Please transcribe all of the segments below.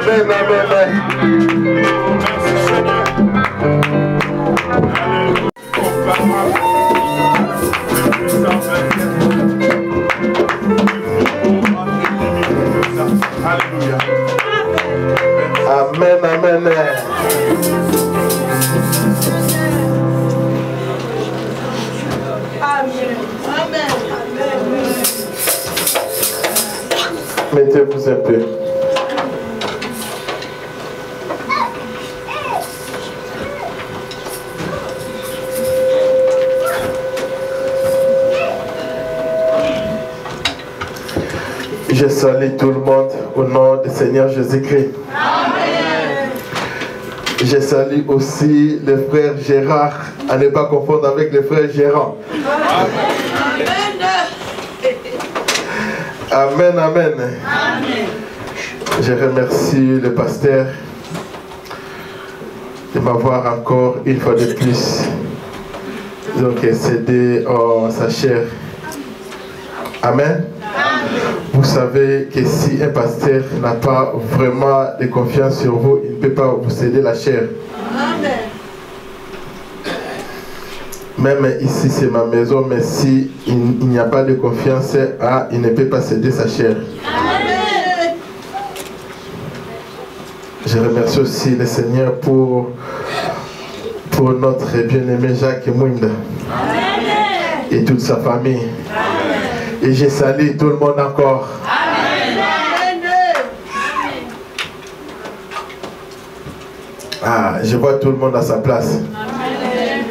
Amen, amen. Alléluia. Amen, amen. Mettez-vous un peu. Je salue tout le monde au nom du Seigneur Jésus-Christ. Amen. Je salue aussi le frère Gérard, à ne pas confondre avec le frère Gérard. Amen, amen. Amen. Je remercie le pasteur de m'avoir encore une fois de plus donc cédé en sa chair. Amen. Vous savez que si un pasteur n'a pas vraiment de confiance sur vous, il ne peut pas vous céder la chair. Amen. Même ici c'est ma maison, mais si il n'y a pas de confiance, il ne peut pas céder sa chair. Amen. Je remercie aussi le Seigneur pour notre bien-aimé Jacques Mwinda et toute sa famille. Amen. Et je salue tout le monde encore. Amen. Ah, je vois tout le monde à sa place. Amen.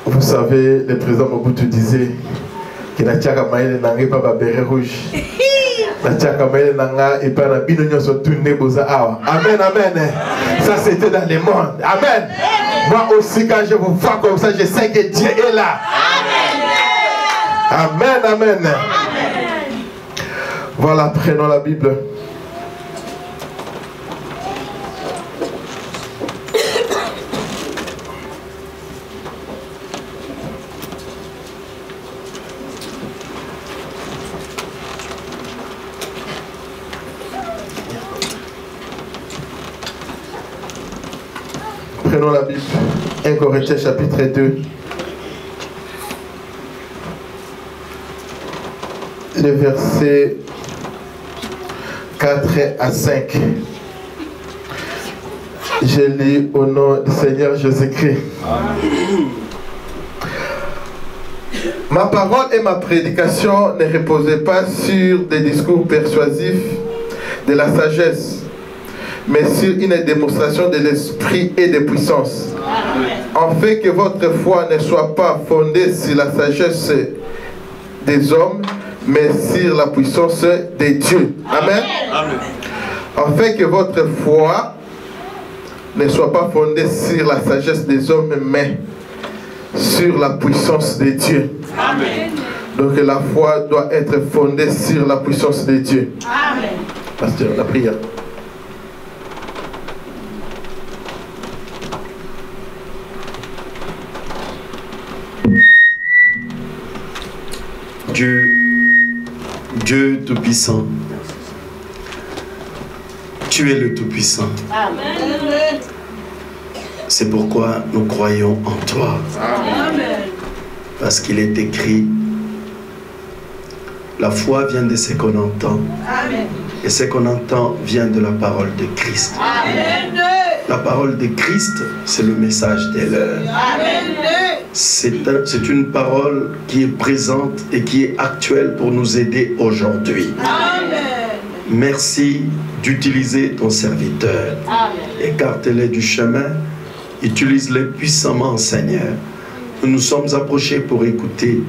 Vous savez, le président Mobutu disait que la tchaka maïle n'a pas béret rouge. La tchaka maïle n'a et pas la binonio sur tout le boza awa. Amen, amen. Ça c'était dans le monde. Amen. Moi aussi quand je vous vois comme ça, je sais que Dieu est là. Amen, amen. Amen. Voilà, prenons la Bible. Prenons la Bible. 1 Corinthiens chapitre 2. Le verset 4 à 5. Je lis au nom du Seigneur Jésus-Christ. Ma parole et ma prédication ne reposaient pas sur des discours persuasifs de la sagesse, mais sur une démonstration de l'esprit et de puissance. En fait que votre foi ne soit pas fondée sur la sagesse des hommes, mais sur la puissance de Dieu. Amen. Amen. En fait que votre foi ne soit pas fondée sur la sagesse des hommes, mais sur la puissance de Dieu. Amen. Donc la foi doit être fondée sur la puissance de Dieu. Amen. Pasteur, la prière. Dieu Tout-Puissant, tu es le Tout-Puissant. Amen. C'est pourquoi nous croyons en toi. Amen. Parce qu'il est écrit, la foi vient de ce qu'on entend. Amen. Et ce qu'on entend vient de la parole de Christ. Amen. La parole de Christ, c'est le message de l'heure. C'est une parole qui est présente et qui est actuelle pour nous aider aujourd'hui. Merci d'utiliser ton serviteur. Écarte-les du chemin, utilise-les puissamment, Seigneur. Nous nous sommes approchés pour écouter.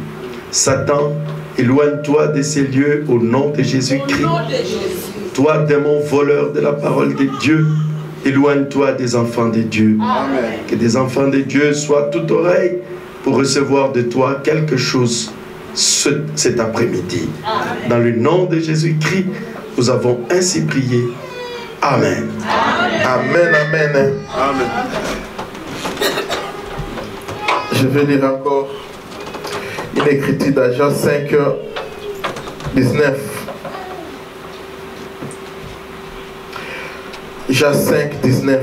Satan, éloigne-toi de ces lieux au nom de Jésus-Christ. Toi, démon voleur de la parole de Dieu, éloigne-toi des enfants de Dieu. Amen. Que des enfants de Dieu soient toute oreille pour recevoir de toi quelque chose cet après-midi. Dans le nom de Jésus-Christ, nous avons ainsi prié. Amen. Amen, amen. Amen. Je vais lire encore une écriture d'Agent 5, 19. Jean 5, 19.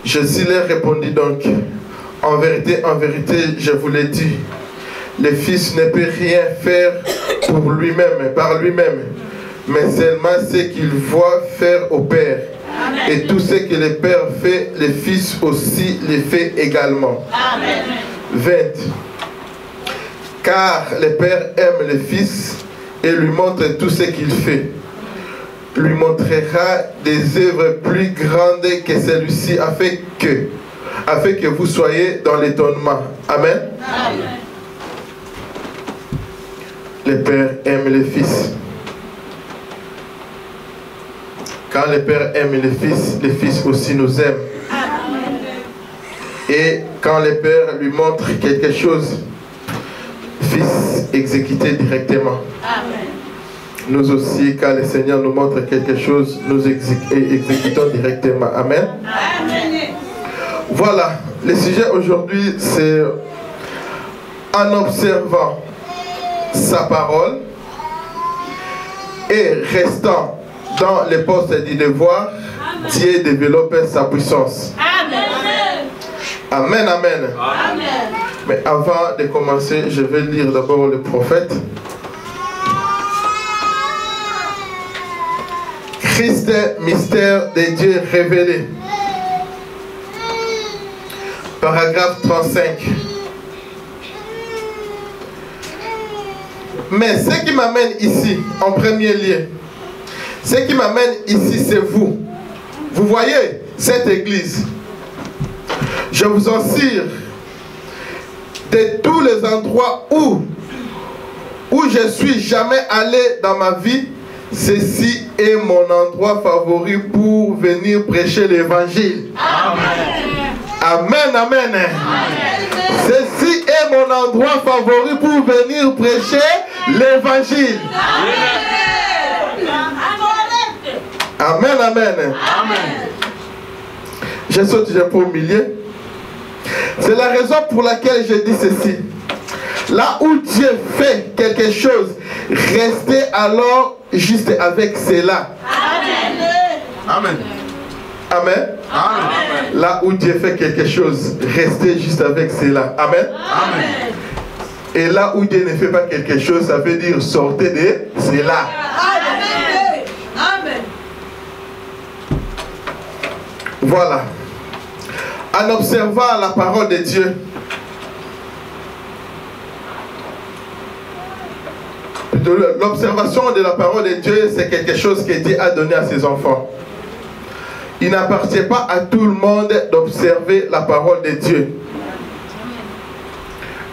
Jésus leur répondit donc, en vérité, je vous l'ai dit, le Fils ne peut rien faire pour lui-même, par lui-même, mais seulement ce qu'il voit faire au Père. Amen. Et tout ce que le Père fait, le Fils aussi le fait également. Amen. 20. Car le Père aime le Fils et lui montre tout ce qu'il fait. Lui montrera des œuvres plus grandes que celui-ci afin que vous soyez dans l'étonnement. Amen. Amen. Le Père aime le Fils. Quand le Père aime le Fils aussi nous aime. Amen. Et quand le Père lui montre quelque chose, le Fils exécuté directement. Amen. Nous aussi, quand le Seigneur nous montre quelque chose, nous exécutons directement. Amen. Amen. Voilà, le sujet aujourd'hui, c'est en observant sa parole et restant dans les postes du devoir, Dieu développe sa puissance. Amen. Amen, amen. Amen. Mais avant de commencer, je vais lire d'abord le prophète. Christ, mystère de Dieu révélé. Paragraphe 35. Mais ce qui m'amène ici, en premier lieu, ce qui m'amène ici, c'est vous. Vous voyez cette église. Je vous en cire de tous les endroits où je suis jamais allé dans ma vie. Ceci est mon endroit favori pour venir prêcher l'évangile. Amen. Amen, amen. Amen. Ceci est mon endroit favori pour venir prêcher l'évangile. Amen, amen. Amen. Je saute au milieu. C'est la raison pour laquelle je dis ceci. Là où Dieu fait quelque chose, restez alors juste avec cela. Amen. Amen. Amen. Amen. Là où Dieu fait quelque chose, restez juste avec cela. Amen. Amen. Et là où Dieu ne fait pas quelque chose, ça veut dire sortez de cela. Amen. Amen. Voilà. En observant la parole de Dieu, l'observation de la parole de Dieu, c'est quelque chose que Dieu a donné à ses enfants. Il n'appartient pas à tout le monde d'observer la parole de Dieu.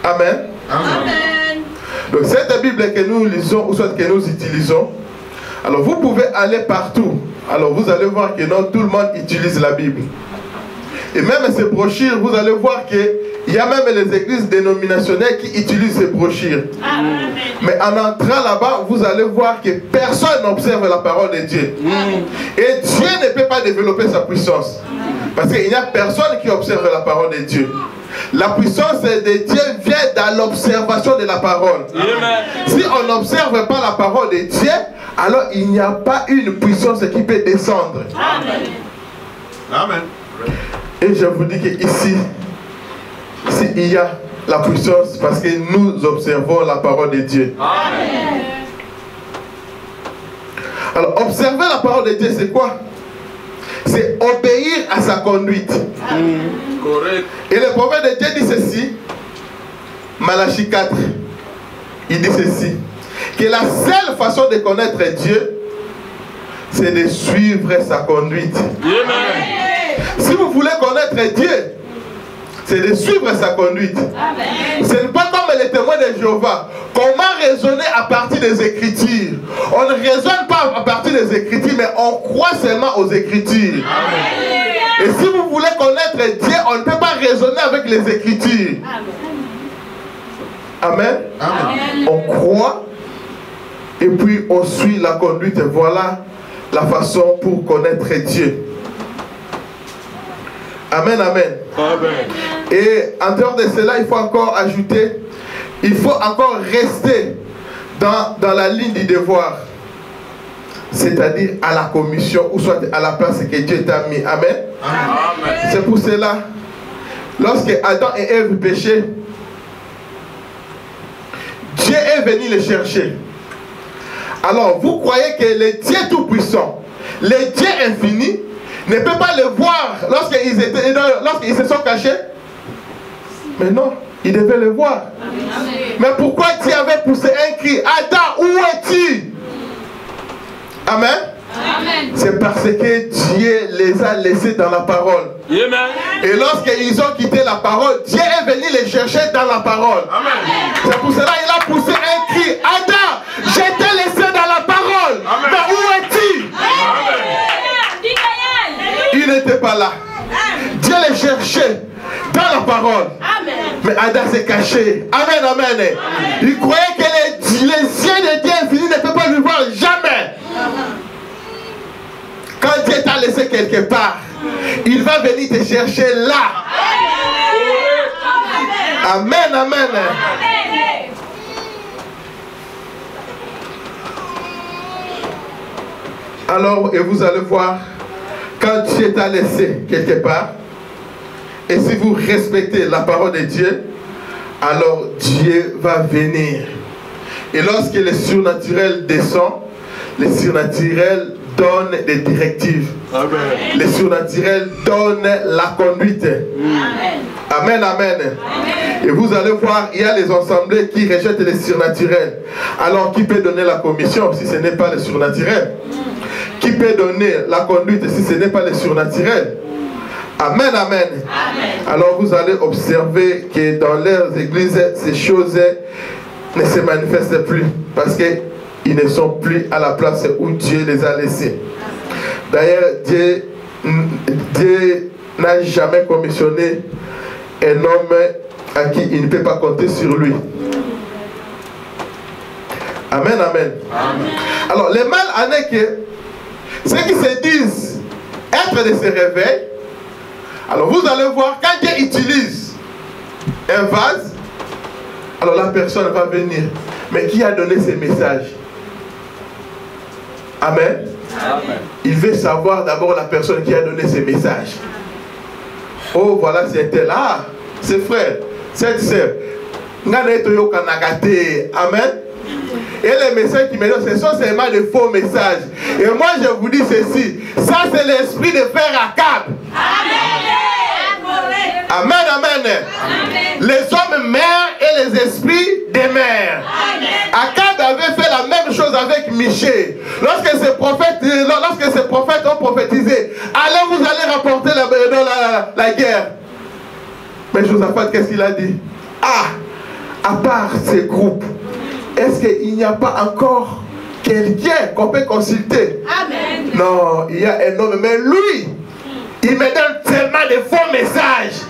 Amen. Amen. Donc cette Bible que nous lisons, ou soit que nous utilisons, alors vous pouvez aller partout. Alors vous allez voir que non, tout le monde utilise la Bible. Et même ces brochures, vous allez voir qu'il y a même les églises dénominationnelles qui utilisent ces brochures. Amen. Mais en entrant là-bas, vous allez voir que personne n'observe la parole de Dieu. Et Dieu ne peut pas développer sa puissance. Parce qu'il n'y a personne qui observe la parole de Dieu. La puissance de Dieu vient dans l'observation de la parole. Amen. Si on n'observe pas la parole de Dieu, alors il n'y a pas une puissance qui peut descendre. Amen. Amen. Et je vous dis qu'ici, il y a la puissance parce que nous observons la parole de Dieu. Amen. Alors, observer la parole de Dieu, c'est quoi? C'est obéir à sa conduite. Correct. Et le prophète de Dieu dit ceci, Malachie 4, il dit ceci, que la seule façon de connaître Dieu, c'est de suivre sa conduite. Amen. Si vous voulez connaître Dieu, c'est de suivre sa conduite. Amen. Ce n'est pas comme les témoins de Jéhovah. Comment raisonner à partir des Écritures? On ne raisonne pas à partir des Écritures, mais on croit seulement aux Écritures. Amen. Et si vous voulez connaître Dieu, on ne peut pas raisonner avec les Écritures. Amen. Amen. Amen. On croit et puis on suit la conduite. Voilà la façon pour connaître Dieu. Amen, amen. Amen. Et en dehors de cela, il faut encore ajouter, il faut encore rester dans la ligne du devoir. c'est-à-dire à la commission ou soit à la place que Dieu t'a mis. Amen. Amen. C'est pour cela, lorsque Adam et Ève péchaient, Dieu est venu les chercher. Alors, vous croyez que le Dieu Tout-Puissant, le Dieu infini, ne peut pas le voir lorsqu'ils se sont cachés? Mais non, il devait le voir. Amen. Mais pourquoi Dieu avait poussé un cri? Adam, où es-tu? Amen. Amen. C'est parce que Dieu les a laissés dans la parole. Amen. Et lorsqu'ils ont quitté la parole, Dieu est venu les chercher dans la parole. C'est pour cela qu'il a poussé un cri. Adam, je t'ai laissé dans la parole. Amen. Mais où es-tu? Il n'était pas là. Dieu les cherchait dans la parole. Amen. Mais Adam s'est caché. Amen, amen. Amen. Il croyait que les yeux de Dieu infini ne peuvent pas le voir jamais. Quand Dieu t'a laissé quelque part, il va venir te chercher là. Amen, amen. Alors, et vous allez voir, quand Dieu t'a laissé quelque part, et si vous respectez la parole de Dieu, alors Dieu va venir. Et lorsque le surnaturel descend, le surnaturel donne des directives. Amen. Le surnaturel donne la conduite. Amen. Amen, amen. Amen. Et vous allez voir, il y a les assemblées qui rejettent le surnaturel. Alors, qui peut donner la commission si ce n'est pas le surnaturel? Qui peut donner la conduite si ce n'est pas le surnaturel? Amen, amen, amen. Alors, vous allez observer que dans leurs églises, ces choses ne se manifestent plus. Parce que ils ne sont plus à la place où Dieu les a laissés. D'ailleurs, Dieu n'a jamais commissionné un homme à qui il ne peut pas compter sur lui. Amen, amen. Amen. Alors, le mal en est que ceux qui se disent être de ce réveil, alors vous allez voir, quand Dieu utilise un vase, alors la personne va venir. Mais qui a donné ces messages? Amen. Amen. Il veut savoir d'abord la personne qui a donné ces messages. Oh, voilà, c'est tel. Ah, c'est frère, cette sœur. Amen. Et les messages qui me donnent, ce sont seulement de faux messages. Et moi, je vous dis ceci. Ça, c'est l'esprit de frère Akab. Amen, amen. Amen. Les hommes mères et les esprits des mères. Akab avait fait la même chose avec Michée. Lorsque ces prophètes ont prophétisé, allez, vous allez rapporter la guerre. Mais Josaphat, qu'est-ce qu'il a dit? Ah, à part ces groupes, est-ce qu'il n'y a pas encore quelqu'un qu'on peut consulter? Amen. Non, il y a un homme, mais lui, il me donne tellement de faux messages.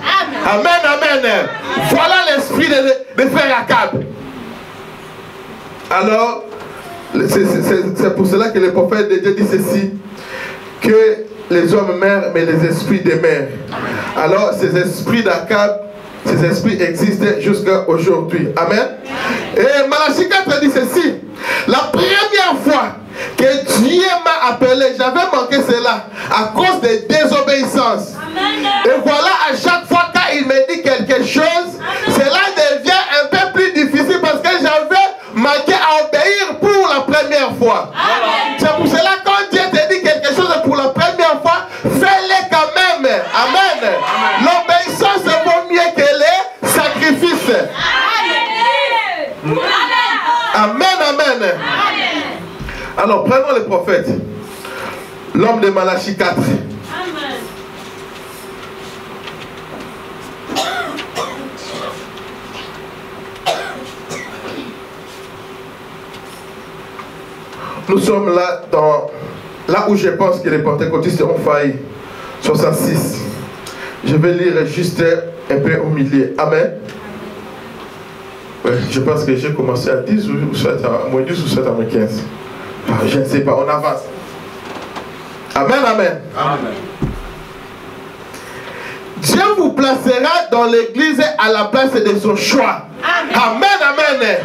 Amen, amen. Amen. Voilà l'esprit de frère Akab. Alors, c'est pour cela que le prophète de Dieu dit ceci, que les hommes meurent, mais les esprits demeurent. Alors, ces esprits d'Akab, ces esprits existent jusqu'à aujourd'hui. Amen. Et Malachie 4 dit ceci, la première fois que Dieu m'a appelé, j'avais manqué cela à cause de désobéissance. Et voilà, à chaque fois qu'il me dit quelque chose, cela devient un peu plus difficile parce que j'avais manqué à obéir pour la première fois. C'est pour cela que quand Dieu te dit quelque chose pour la première fois, fais-le quand même. Amen. L'obéissance vaut mieux que les sacrifices. Amen, amen. Alors prenons le prophète, l'homme de Malachie 4. Nous sommes là où je pense que les pentecôtistes ont failli. 66. Je vais lire juste un peu au milieu. Amen. Ouais, je pense que j'ai commencé à 10 ou soit à moins 10 ou soit à moins 15. Je ne sais pas, on avance. Amen, amen. Amen. Dieu vous placera dans l'église à la place de son choix. Amen, amen. Amen.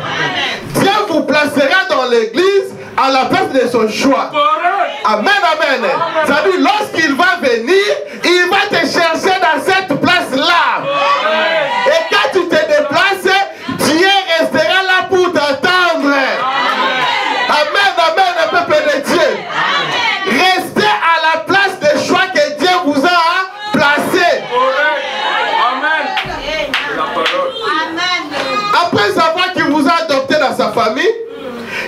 Dieu vous placera dans l'église à la place de son choix. Amen, amen. Ça veut dire, lorsqu'il va venir, il va te chercher dans cette place-là. Et quand tu te déplaces, Dieu restera là pour t'attendre. Amen, amen, peuple de Dieu. Restez à la place des choix que Dieu vous a placés. Après savoir qu'il vous a adopté dans sa famille,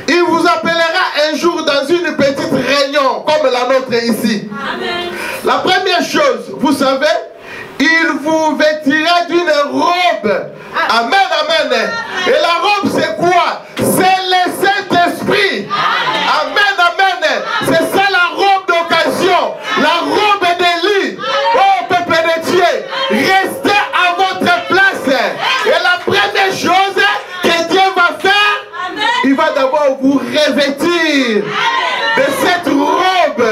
il vous appellera un jour dans une petite réunion comme la nôtre ici. Amen. La première chose, vous savez, il vous vêtira d'une robe. Amen, amen. Et la robe, c'est quoi? C'est le Saint-Esprit. Amen, amen. C'est ça la robe d'occasion, la robe d'élie. Oh, peuple de Dieu, restez à votre place. Et la première chose que Dieu va faire, il va d'abord vous revêtir de cette robe.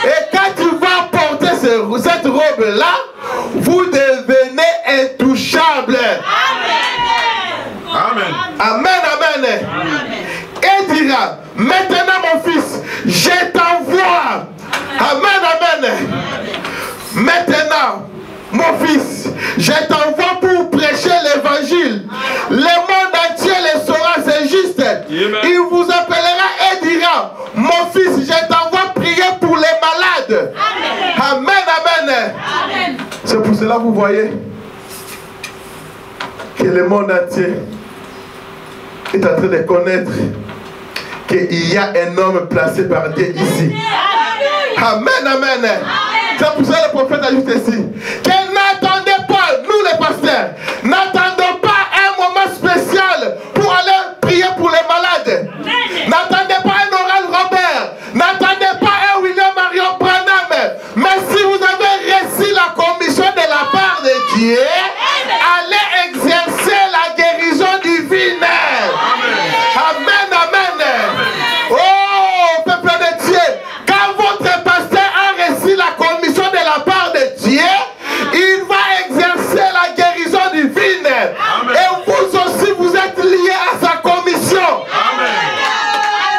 Et quand tu vas porter cette robe-là, vous devenez intouchable. Amen. Amen, amen. Et dira, maintenant mon fils, je t'envoie. Amen, amen. Maintenant, mon fils, je t'envoie pour prêcher l'évangile. Le monde entier le saura, c'est juste. Il vous appellera et dira, mon fils, je t'envoie prier pour les malades. Amen, amen. Amen. C'est pour cela que vous voyez que le monde entier est en train de connaître qu'il y a un homme placé par Dieu ici. Amen, amen. C'est pour ça que le prophète ajoute ici que n'attendez pas, nous les pasteurs, n'attendons pas un moment spécial pour aller prier pour les malades. N'attendez pas un Oral Robert, n'attendez pas un William Marion Branham. Mais si vous avez reçu la commission de la part de Dieu, allez exercer la guérison divine. Amen, amen. Oh, peuple de Dieu, quand votre pasteur a reçu la commission de la part de Dieu, il va exercer la guérison divine. Amen. Et vous aussi, vous êtes liés à sa commission.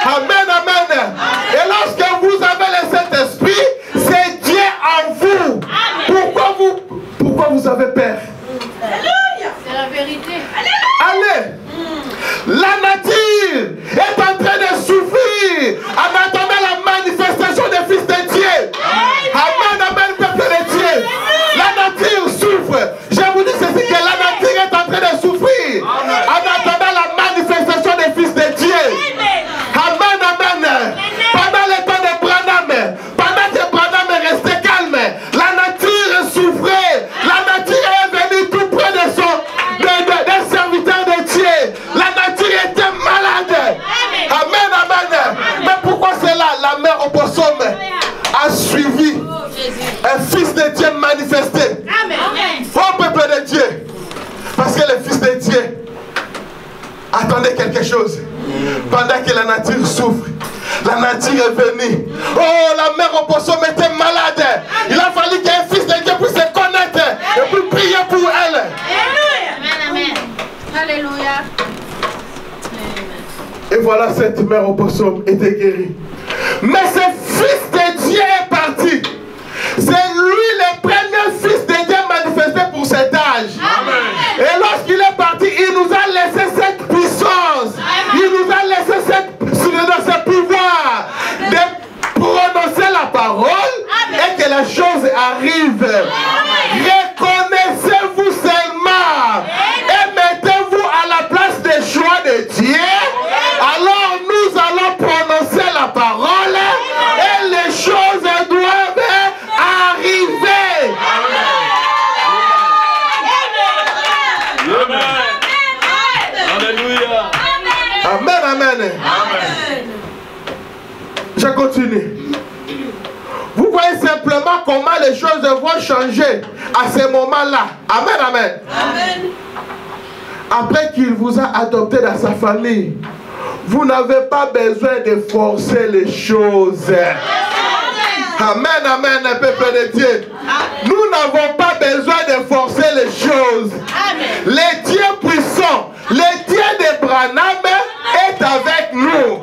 Amen, amen. Amen. Et lorsque vous avez le Saint-Esprit, c'est Dieu en vous. Pourquoi vous avez peur? C'est la vérité. Allez. La nature est en train de souffrir en attendant la manifestation des fils de Dieu. Amen, amen, peuple de Dieu. La nature souffre. Je vous dis ceci, que la nature est en train de souffrir en attendant la manifestation des fils de Dieu. Amen, amen. Pendant le temps de Branham, pendant que Branham restait calme, la nature souffrait. La nature est venue tout près de des serviteurs de Dieu. La nature était malade. Amen, amen. Mais pourquoi c'est là? La mère opossum a suivi un fils de Dieu manifesté. Oh, peuple de Dieu. Parce que le fils de Dieu attendait quelque chose. Pendant que la nature souffre, la nature est venue. Oh, la mère opossum était malade. Il a fallu qu'un fils de Dieu puisse se connaître et puis prier pour elle. Alléluia. Et voilà, cette mère opossum était guérie. Mais ce fils de Dieu est parti. C'est lui le premier fils de Dieu manifesté pour cet âge. Amen. Et lorsqu'il est parti, il nous a laissé cette puissance. Amen. Il nous a laissé ce pouvoir de prononcer la parole. Amen. Et que les choses arrivent. Reconnaissez-vous seulement. Et mettez-vous à la place des choix de Dieu. Alors nous allons prononcer la parole. Et les choses doivent arriver. Amen. Alléluia. Amen, amen. Je continue. Vous voyez simplement comment les choses vont changer à ce moment-là. Amen, amen. Amen. Après qu'il vous a adopté dans sa famille, vous n'avez pas besoin de forcer les choses. Amen, amen, peuple de Dieu. Nous n'avons pas besoin de forcer les choses. Le Dieu puissant, le Dieu d'Abraham est avec nous.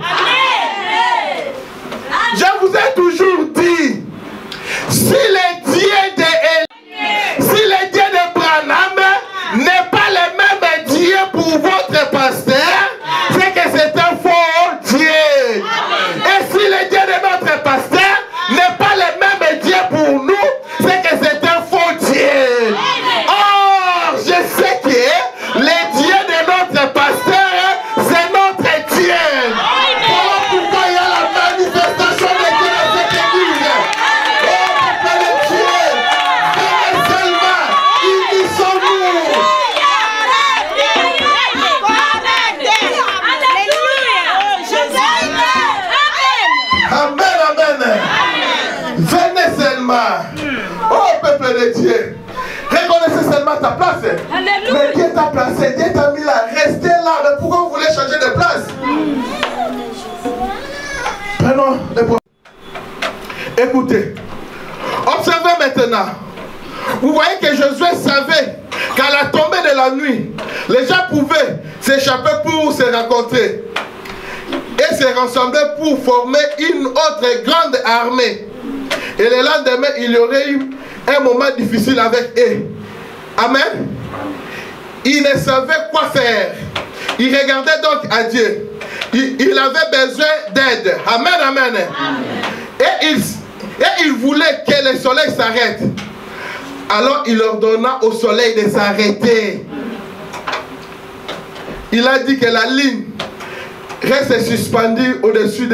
de Dieu. Reconnaissez seulement ta place. Alléluia. Mais Dieu t'a placé, Dieu t'a mis là. Restez là. Mais pourquoi vous voulez changer de place? Prenons les points. Écoutez. Observez maintenant. Vous voyez que Josué savait qu'à la tombée de la nuit, les gens pouvaient s'échapper pour se rencontrer et se rassembler pour former une autre grande armée. Et le lendemain, il y aurait eu un moment difficile avec eux. Amen. Il ne savait quoi faire. Il regardait donc à Dieu. Il avait besoin d'aide. Amen, amen. Et il voulait que le soleil s'arrête. Alors il ordonna au soleil de s'arrêter. Il a dit que la ligne reste suspendue au-dessus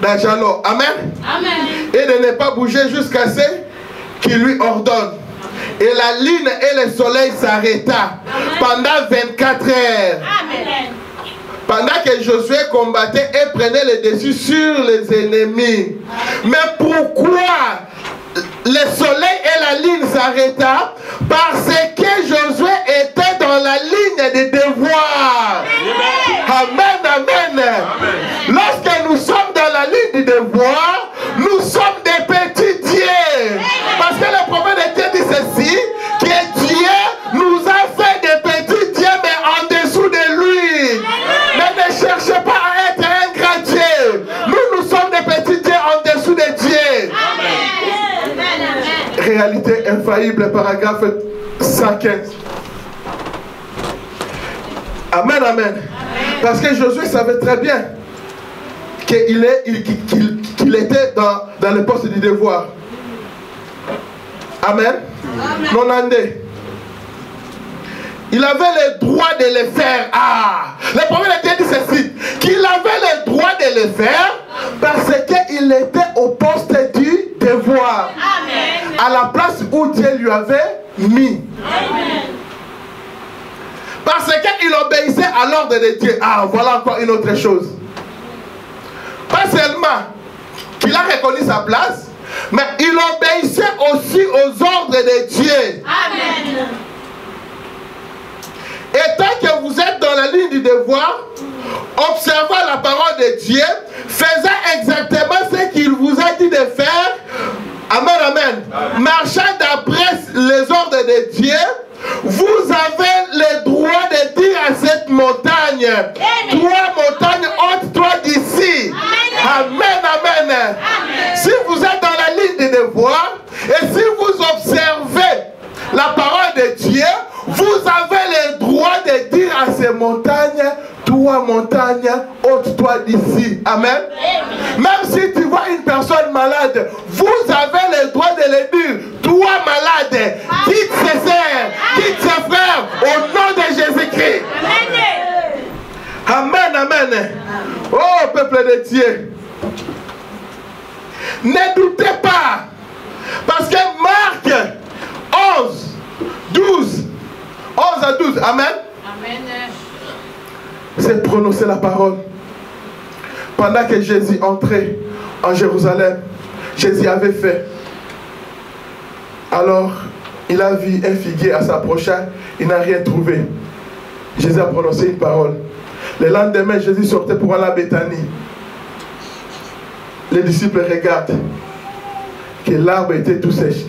d'un jalon. Amen. Amen. Et de ne pas bouger jusqu'à ce qu'il lui ordonne. Et la lune et le soleil s'arrêta pendant 24 heures. Amen. Pendant que Josué combattait et prenait le dessus sur les ennemis. Mais pourquoi le soleil et la lune s'arrêta? Parce que Josué était dans la ligne des devoirs. Amen, amen. Lorsque nous sommes dans la ligne des devoirs, nous sommes des petits dieux. Parce que le prophète de Dieu dit ceci, que Dieu nous a fait des petits dieux, mais en dessous de lui. Mais ne cherchez pas à être un grand Dieu. Nous sommes des petits dieux en dessous de Dieu. Réalité infaillible, paragraphe 115. Amen, amen. Parce que Josué savait très bien qu'il était dans le poste du devoir. Amen. Non, Andé. Il avait le droit de le faire. Ah, le prophète de Dieu dit ceci, qu'il avait le droit de le faire parce qu'il était au poste du devoir. Amen. À la place où Dieu lui avait mis. Amen. Parce qu'il obéissait à l'ordre de Dieu. Ah, voilà encore une autre chose. Pas seulement qu'il a reconnu sa place, mais il obéissait aussi aux ordres de Dieu. Amen. Et tant que vous êtes dans la ligne du devoir, observant la parole de Dieu, faisant exactement ce qu'il vous a dit de faire, amen, amen, marchant d'après les ordres de Dieu, vous avez le droit de dire à cette montagne, toi montagne, ôte-toi d'ici. Amen, amen. Si vous êtes dans la ligne du devoir, et si vous observez la parole de Dieu, vous avez le droit de dire à ces montagnes, toi montagne, ôte-toi d'ici. Amen. Même si tu vois une personne malade, vous avez le droit de le dire, toi malade, quitte ses sœurs, quitte ses frères, au nom de Jésus-Christ. Amen, amen. Oh peuple de Dieu, ne doutez pas, parce que Marc 11, 12, 11 à 12, amen. Amen. C'est prononcer la parole. Pendant que Jésus entrait en Jérusalem, Jésus avait fait. Alors, il a vu un figuier à s'approcher, il n'a rien trouvé. Jésus a prononcé une parole. Le lendemain, Jésus sortait pour aller à Béthanie. Les disciples regardent que l'arbre était tout sèche.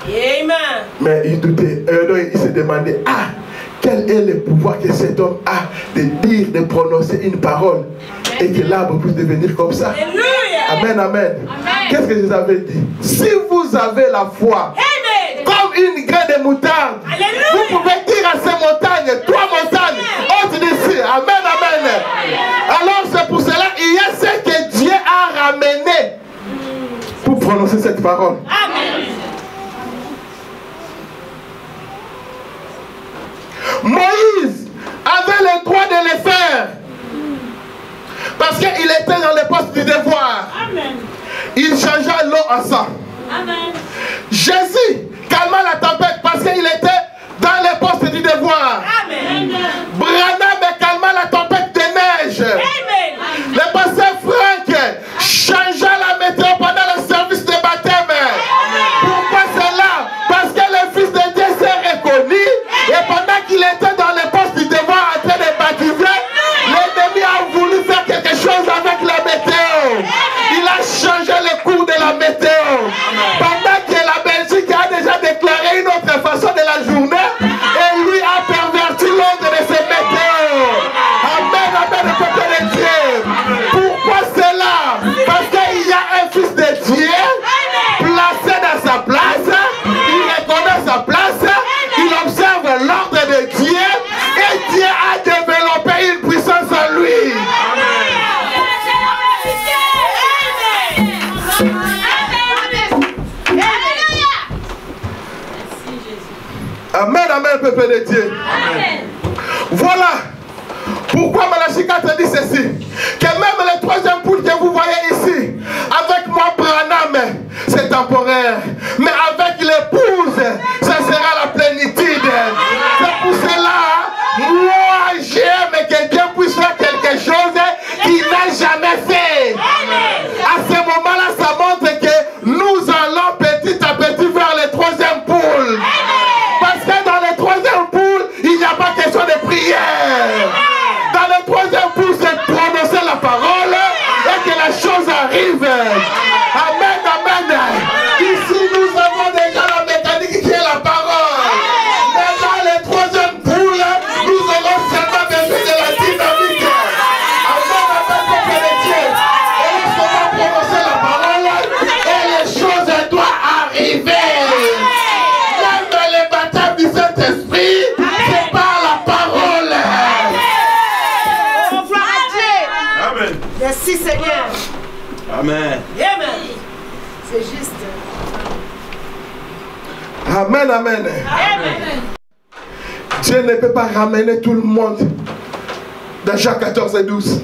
Amen. Mais ils doutaient, ils se demandaient, ah, quel est le pouvoir que cet homme a de dire, de prononcer une parole et que l'arbre puisse devenir comme ça. Alléluia. Amen, amen. Qu'est-ce que Jésus avait dit? Si vous avez la foi, Amen. comme une graine de moutarde, Alléluia. vous pouvez dire à ces montagnes, toi montagne, ôte d'ici. Amen, amen. Alors c'est pour cela, il y a ce que Dieu a ramené pour prononcer cette parole. Amen. Moïse avait le droit de le faire parce qu'il était dans le poste du devoir. Amen. Il changea l'eau en sang. Amen. Jésus calma la tempête parce qu'il était dans le poste du devoir. Amen. Branham calma la tempête de neige. Amen. Le pasteur Franck changea la météo pendant le service de baptême. Pourquoi cela? amen, peuple de Dieu. Amen. Voilà pourquoi Malachie 4 dit ceci, que même le troisième poule que vous voyez ici, avec moi Branham, c'est temporaire, mais avec l'épouse, ça sera la plénitude. C'est pour cela, moi j'aime que Dieu puisse faire quelque chose qu'il n'a jamais fait. À ce moment-là, ça montre que nous allons petit à petit vers le troisième poule. Parce que dans le troisième poule, il n'y a pas question de prière. Dans le troisième poule, c'est prononcer la parole et que la chose arrive. Amen, amen. Ici, nous avons déjà la mécanique qui est la parole. Mais dans le troisième poule, nous aurons seulement besoin de la dynamique. Amen, amen, peuple de Dieu. Et lorsqu'on va prononcer la parole, et les choses doivent arriver. Même le baptême du Saint-Esprit, c'est par la parole. Merci Seigneur. Amen. Amen. C'est juste. Amen, amen. Amen. Dieu ne peut pas ramener tout le monde. Dans Jean 14 et 12,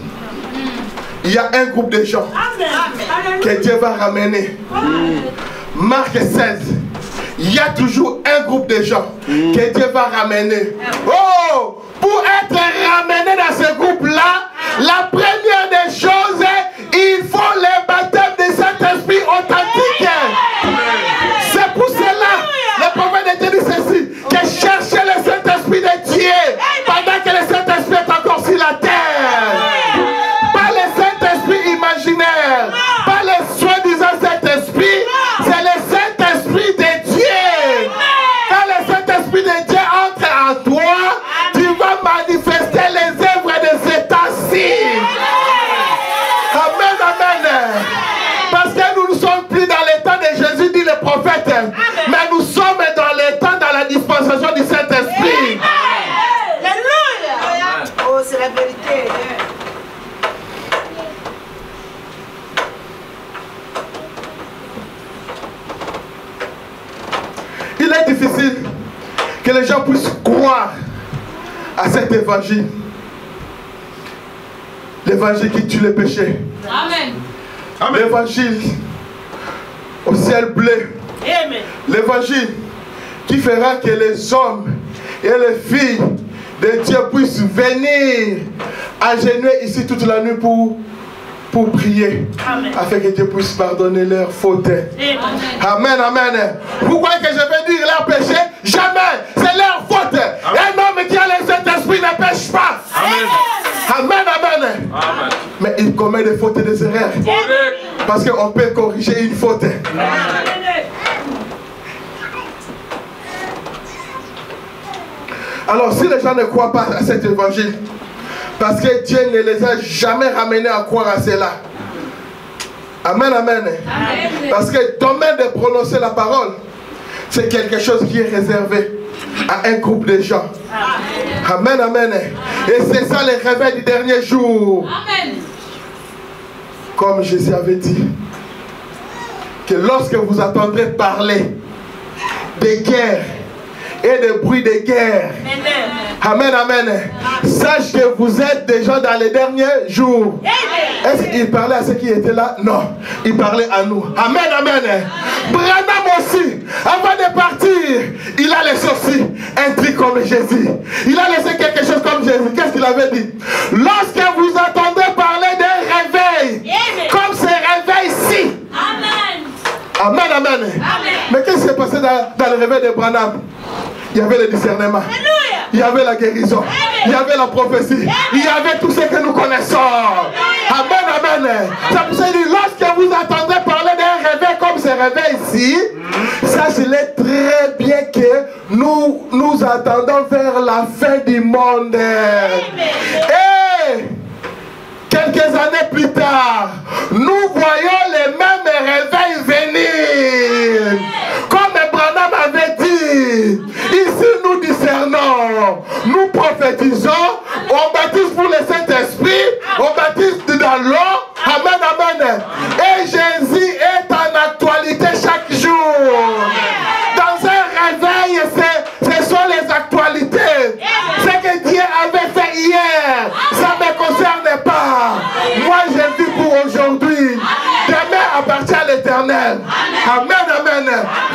il y a un groupe de gens que Dieu va ramener. Marc 16, il y a toujours un groupe de gens que Dieu va ramener. Oh, pour être ramené dans ce groupe-là, la première des choses, il faut le baptême du Saint-Esprit authentique. C'est pour cela, le prophète de Dieu dit ceci, que cherchez le Saint-Esprit de Dieu pendant que le Saint-Esprit est encore sur la terre. Pas le Saint-Esprit imaginaire, pas le soi-disant Saint-Esprit, c'est le Saint-Esprit de Dieu. Quand le Saint-Esprit de Dieu entre en toi, tu vas manifester les œuvres de cet temps-ci. Amen, amen. Parce que nous ne sommes plus dans le temps de Jésus, dit le prophète, mais nous sommes dans le temps, dans la dispensation du Saint-Esprit. Alléluia. Oh, c'est la vérité. Il est difficile que les gens puissent croire à cet évangile. L'évangile qui tue les péchés. Amen. L'évangile au ciel bleu. Amen. L'évangile qui fera que les hommes et les filles de Dieu puissent venir agenouiller ici toute la nuit pour prier. Amen. Afin que Dieu puisse pardonner leurs fautes. Amen, amen. Vous croyez que je vais dire leur péché? Jamais. C'est leur faute. Un homme qui a le Saint-Esprit ne pêche pas. Amen. Amen, amen. Amen. Mais il commet des fautes et des erreurs. Parce qu'on peut corriger une faute. Alors si les gens ne croient pas à cet évangile, parce que Dieu ne les a jamais ramenés à croire à cela. Amen, amen. Parce que le domaine de prononcer la parole, c'est quelque chose qui est réservé à un groupe de gens. Amen, amen. Et c'est ça le réveil du dernier jour. Amen. Comme Jésus avait dit, que lorsque vous entendrez parler des guerres et des bruits de guerre, amen, amen, sache que vous êtes des gens dans les derniers jours. Est-ce qu'il parlait à ceux qui étaient là? Non, il parlait à nous. Amen, amen. Branham aussi, avant de partir, il a laissé aussi un truc comme Jésus. Il a laissé quelque chose comme Jésus. Qu'est-ce qu'il avait dit? Lorsque vous entendez parler d'un réveil, comme ce réveil-ci. Amen. Amen, amen. Mais qu'est-ce qui s'est passé dans le réveil de Branham? Il y avait le discernement. Il y avait la guérison. Il y avait la prophétie. Il y avait tout ce que nous connaissons. Amen, amen. C'est pour ça qu'il dit, lorsque vous entendrez parler d'un réveil comme ce réveil-ci, sachez-le très bien que nous attendons vers la fin du monde. Et quelques années plus tard, nous voyons les mêmes réveils venir. Comme Branham avait dit, ici nous discernons, nous prophétisons, on baptise pour le Saint-Esprit, on baptise dans l'eau. Amen, amen. Et Jésus est en actualité chaque jour. Dans un réveil, ce sont les aujourd'hui. Demain appartient à l'Éternel. Amen, amen.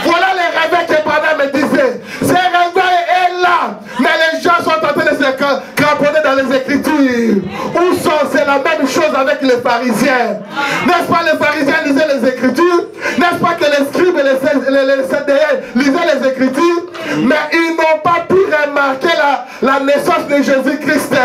Voilà les réveils que Branham me disait. Ces réveils est là. Mais les gens sont en train de se cramponner dans les Écritures. Où sont? C'est la même chose avec les pharisiens. N'est-ce pas, les pharisiens lisaient les Écritures? N'est-ce pas que les scribes et les CDN lisaient les Écritures? Mais ils n'ont pas pu remarquer la naissance de Jésus-Christ.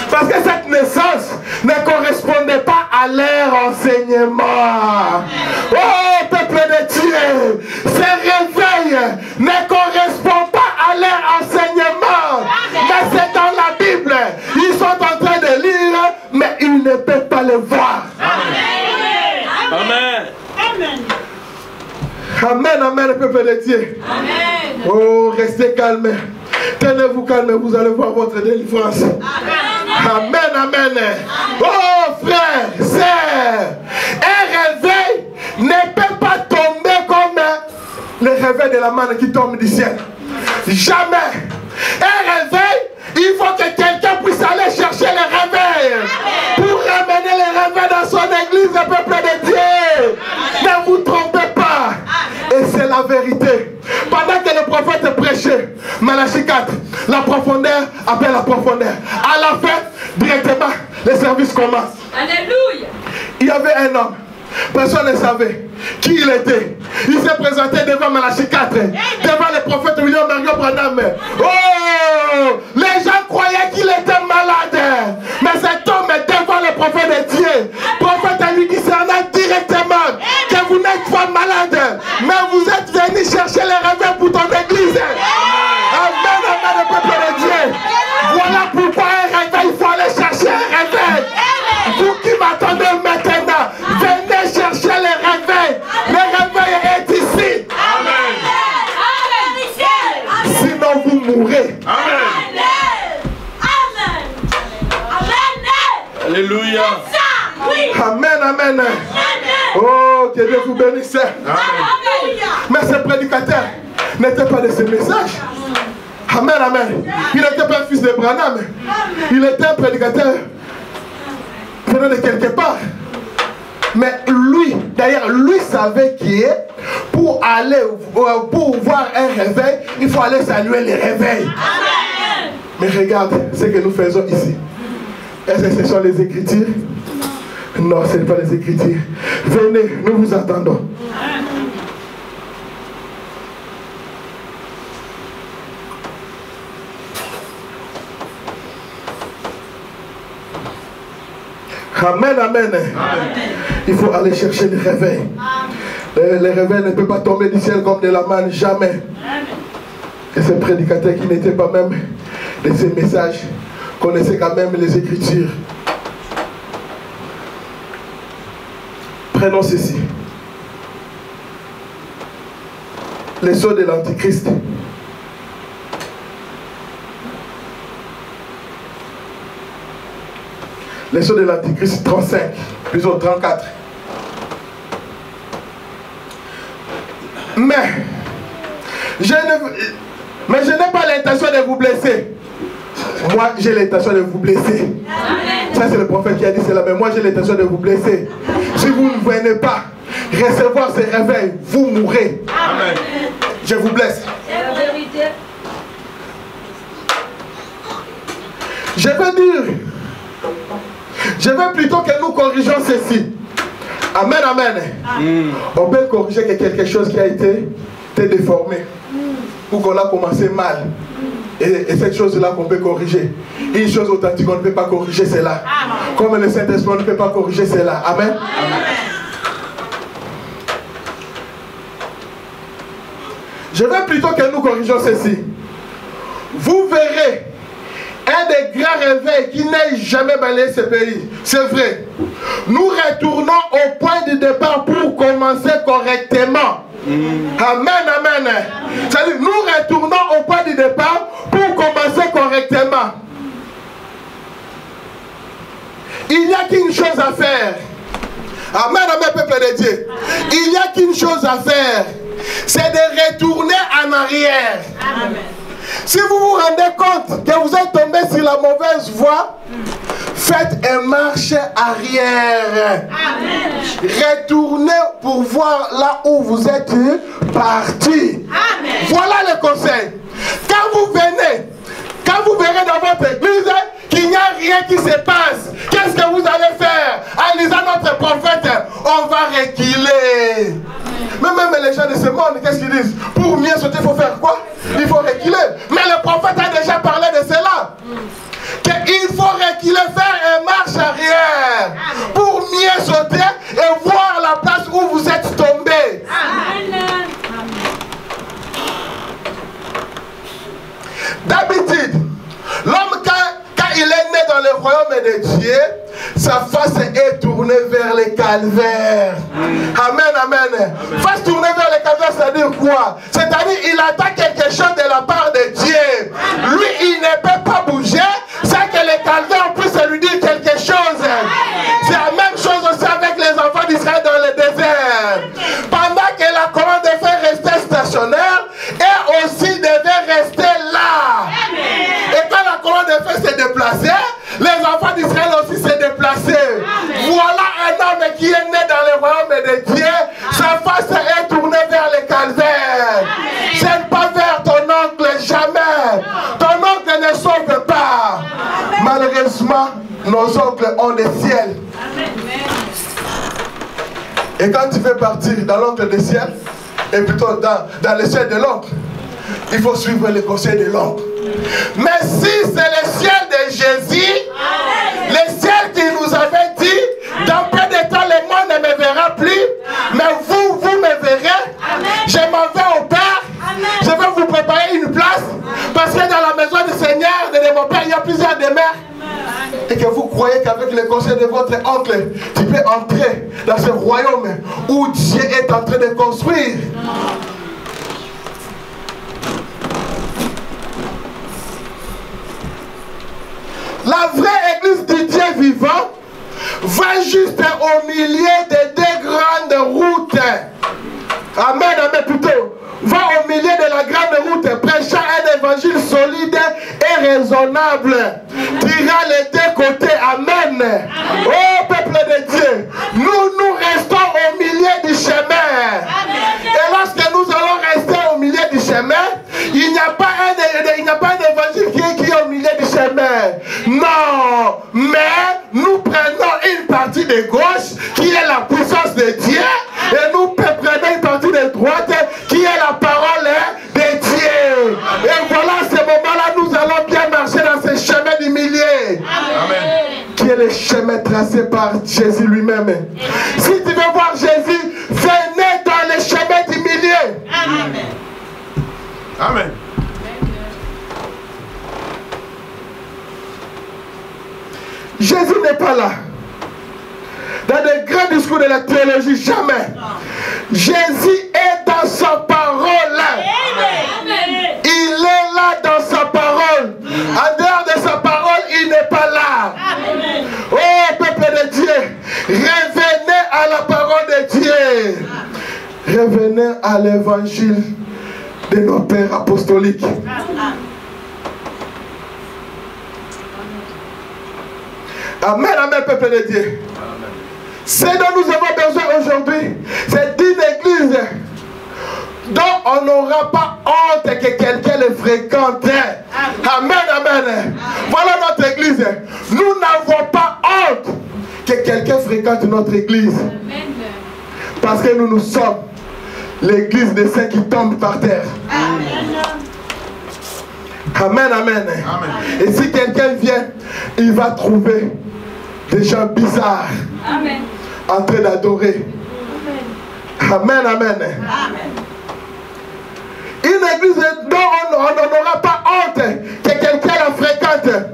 Parce que cette naissance ne correspondait pas à leur enseignement. Oh, peuple de Dieu, ces réveils ne correspondent pas à leur enseignement. Mais c'est dans la Bible. Ils sont en train de lire, mais ils ne peuvent pas le voir. Amen. Amen, amen, peuple de Dieu. Amen. Oh, restez calme. Tenez-vous calme, vous allez voir votre délivrance. Amen, amen. Oh, frère, sœur, un réveil ne peut pas tomber comme le réveil de la manne qui tombe du ciel. Jamais. Un réveil, il faut que quelqu'un puisse aller chercher le réveil pour ramener le réveil dans son église, le peuple de Dieu. Ne vous trompez pas. Et c'est la vérité. Pendant que le prophète prêchait, Malachie 4, la profondeur appelle la profondeur. À la fin, directement, le service commence. Alléluia. Il y avait un homme. Personne ne savait qui il était. Il s'est présenté devant Malachie 4, devant le prophète William Marion Branham. Oh, les gens croyaient qu'il était malade. Mais cet homme est devant le prophète de Dieu. Le prophète lui discernant directement que vous n'êtes pas malade, mais vous êtes venu chercher le réveil pour ton église. Amen, amen, le peuple de Dieu. Voilà pourquoi un réveil, il faut aller chercher un réveil. Vous qui m'attendez maintenant, venez chercher le réveil. Le réveil est ici. Amen. Sinon vous mourrez. Amen. Alléluia. Amen, amen. Oh, que Dieu vous bénisse. Mais ce prédicateur n'était pas de ce message. Amen, amen. Il n'était pas un fils de Branham. Il était un prédicateur venant de quelque part. Mais lui, d'ailleurs, lui savait qui est. Pour aller, pour voir un réveil, il faut aller saluer les réveils. Mais regarde ce que nous faisons ici. Est-ce que ce sont les Écritures? Non, ce n'est pas les Écritures. Venez, nous vous attendons. Amen, amen. Il faut aller chercher le réveil. Le réveil ne peut pas tomber du ciel comme de la manne, jamais. Et ce prédicateur qui n'était pas même de ces messages connaissait quand même les Écritures. Prenons ceci. Les sceaux de l'Antichrist. Les sceaux de l'Antichrist 35, plutôt 34. Mais je n'ai pas l'intention de vous blesser. Moi, j'ai l'intention de vous blesser. Ça, c'est le prophète qui a dit cela. Mais moi, j'ai l'intention de vous blesser. Si vous ne venez pas recevoir ces réveils, vous mourrez. Amen. Je vous blesse. C'est la vérité. Je veux plutôt que nous corrigeons ceci. Amen, amen. On peut corriger quelque chose qui a été déformé. Ou qu'on a commencé mal. Et cette chose-là qu'on peut corriger. Une chose authentique, on ne peut pas corriger cela. Comme le Saint-Esprit, on ne peut pas corriger cela. Amen. Je veux plutôt que nous corrigeons ceci. Vous verrez un des grands réveils qui n'ait jamais balayé ce pays. C'est vrai. Nous retournons au point de départ pour commencer correctement. Amen, amen. C'est-à-dire, nous retournons au point de départ pour commencer correctement. Il n'y a qu'une chose à faire. Amen, amen, peuple de Dieu. Il n'y a qu'une chose à faire. C'est de retourner en arrière. Amen. Si vous vous rendez compte que vous êtes tombé sur la mauvaise voie, faites une marche arrière. Amen. Retournez pour voir là où vous êtes partis. Amen. Voilà le conseil. Quand vous venez, quand vous verrez dans votre église qu'il n'y a rien qui se passe, qu'est-ce que vous allez faire? En lisant notre prophète, on va reculer. Mais même les gens de ce monde, qu'est-ce qu'ils disent? Pour mieux sauter, il faut faire quoi? Il faut reculer. Mais le prophète a déjà parlé de cela. Qu'il faut reculer, faire une marche arrière pour mieux sauter et voir la place où vous êtes tombé. Amen. D'habitude, l'homme quand il est né dans le royaume de Dieu, sa face est tournée vers le calvaire. Amen, amen. Face tournée vers le calvaire, c'est-à-dire quoi? C'est-à-dire il attend quelque chose de la part de Dieu. Lui, il ne peut pas bouger sans que le calvaire puisse lui dire quelque chose. C'est la même chose aussi avec les enfants d'Israël dans le désert. Pendant que la colonne de feu restait stationnaire, et aussi devait rester là. Et quand la colonne de feu s'est déplacée, les enfants d'Israël aussi s'est déplacés. Voilà un homme qui est né dans le royaume de Dieu. Sa face est tournée vers le calvaire. Ce n'est pas vers ton oncle, jamais. Ton oncle ne sauve pas. Malheureusement, nos oncles ont des ciels. Et quand tu veux partir dans l'oncle des ciels, et plutôt dans le ciel de l'oncle, il faut suivre les conseils de l'oncle. Mais si c'est le ciel de Jésus, le ciel qui nous avait dit, dans peu de temps le monde ne me verra plus, mais vous me verrez. Je m'en vais au Père, je vais vous préparer une place, parce que dans la maison du Seigneur, de mon Père, il y a plusieurs demeures. Et que vous croyez qu'avec le conseil de votre oncle, tu peux entrer dans ce royaume où Dieu est en train de construire. La vraie église du Dieu vivant va juste au milieu de deux grandes routes. Amen, amen, plutôt. Va au milieu de la grande route, prêchant un évangile solide et raisonnable. Tira les deux côtés. Amen. Oh peuple de Dieu, nous restons au milieu du chemin. Et lorsque nous allons rester au milieu du chemin, il n'y a pas un évangile qui est au milieu du chemin. Non, mais nous prenons une partie de gauche qui est la puissance de Dieu et nous prenons une partie de droite qui est la parole de Dieu. Et voilà, à ce moment-là, nous allons bien marcher dans ce chemin du milieu. Amen. Qui est le chemin tracé par Jésus lui-même. Si tu veux voir Jésus, venez dans le chemin du milieu. Amen. Amen. Jésus n'est pas là. Dans les grands discours de la théologie, jamais. Jésus est dans sa parole. Il est là dans sa parole. En dehors de sa parole, il n'est pas là. Oh, peuple de Dieu, revenez à la parole de Dieu. Revenez à l'évangile de nos pères apostoliques. Amen, amen, peuple de Dieu. Ce dont nous avons besoin aujourd'hui, c'est d'une église dont on n'aura pas honte que quelqu'un le fréquente. Amen, amen. Voilà notre église. Nous n'avons pas honte que quelqu'un fréquente notre église. Parce que nous sommes l'église des saints qui tombent par terre. Amen, amen. Et si quelqu'un vient, il va trouver des gens bizarres. Amen. En train d'adorer. Amen, amen. Amen. Une église dont on n'aura pas honte que quelqu'un la fréquente.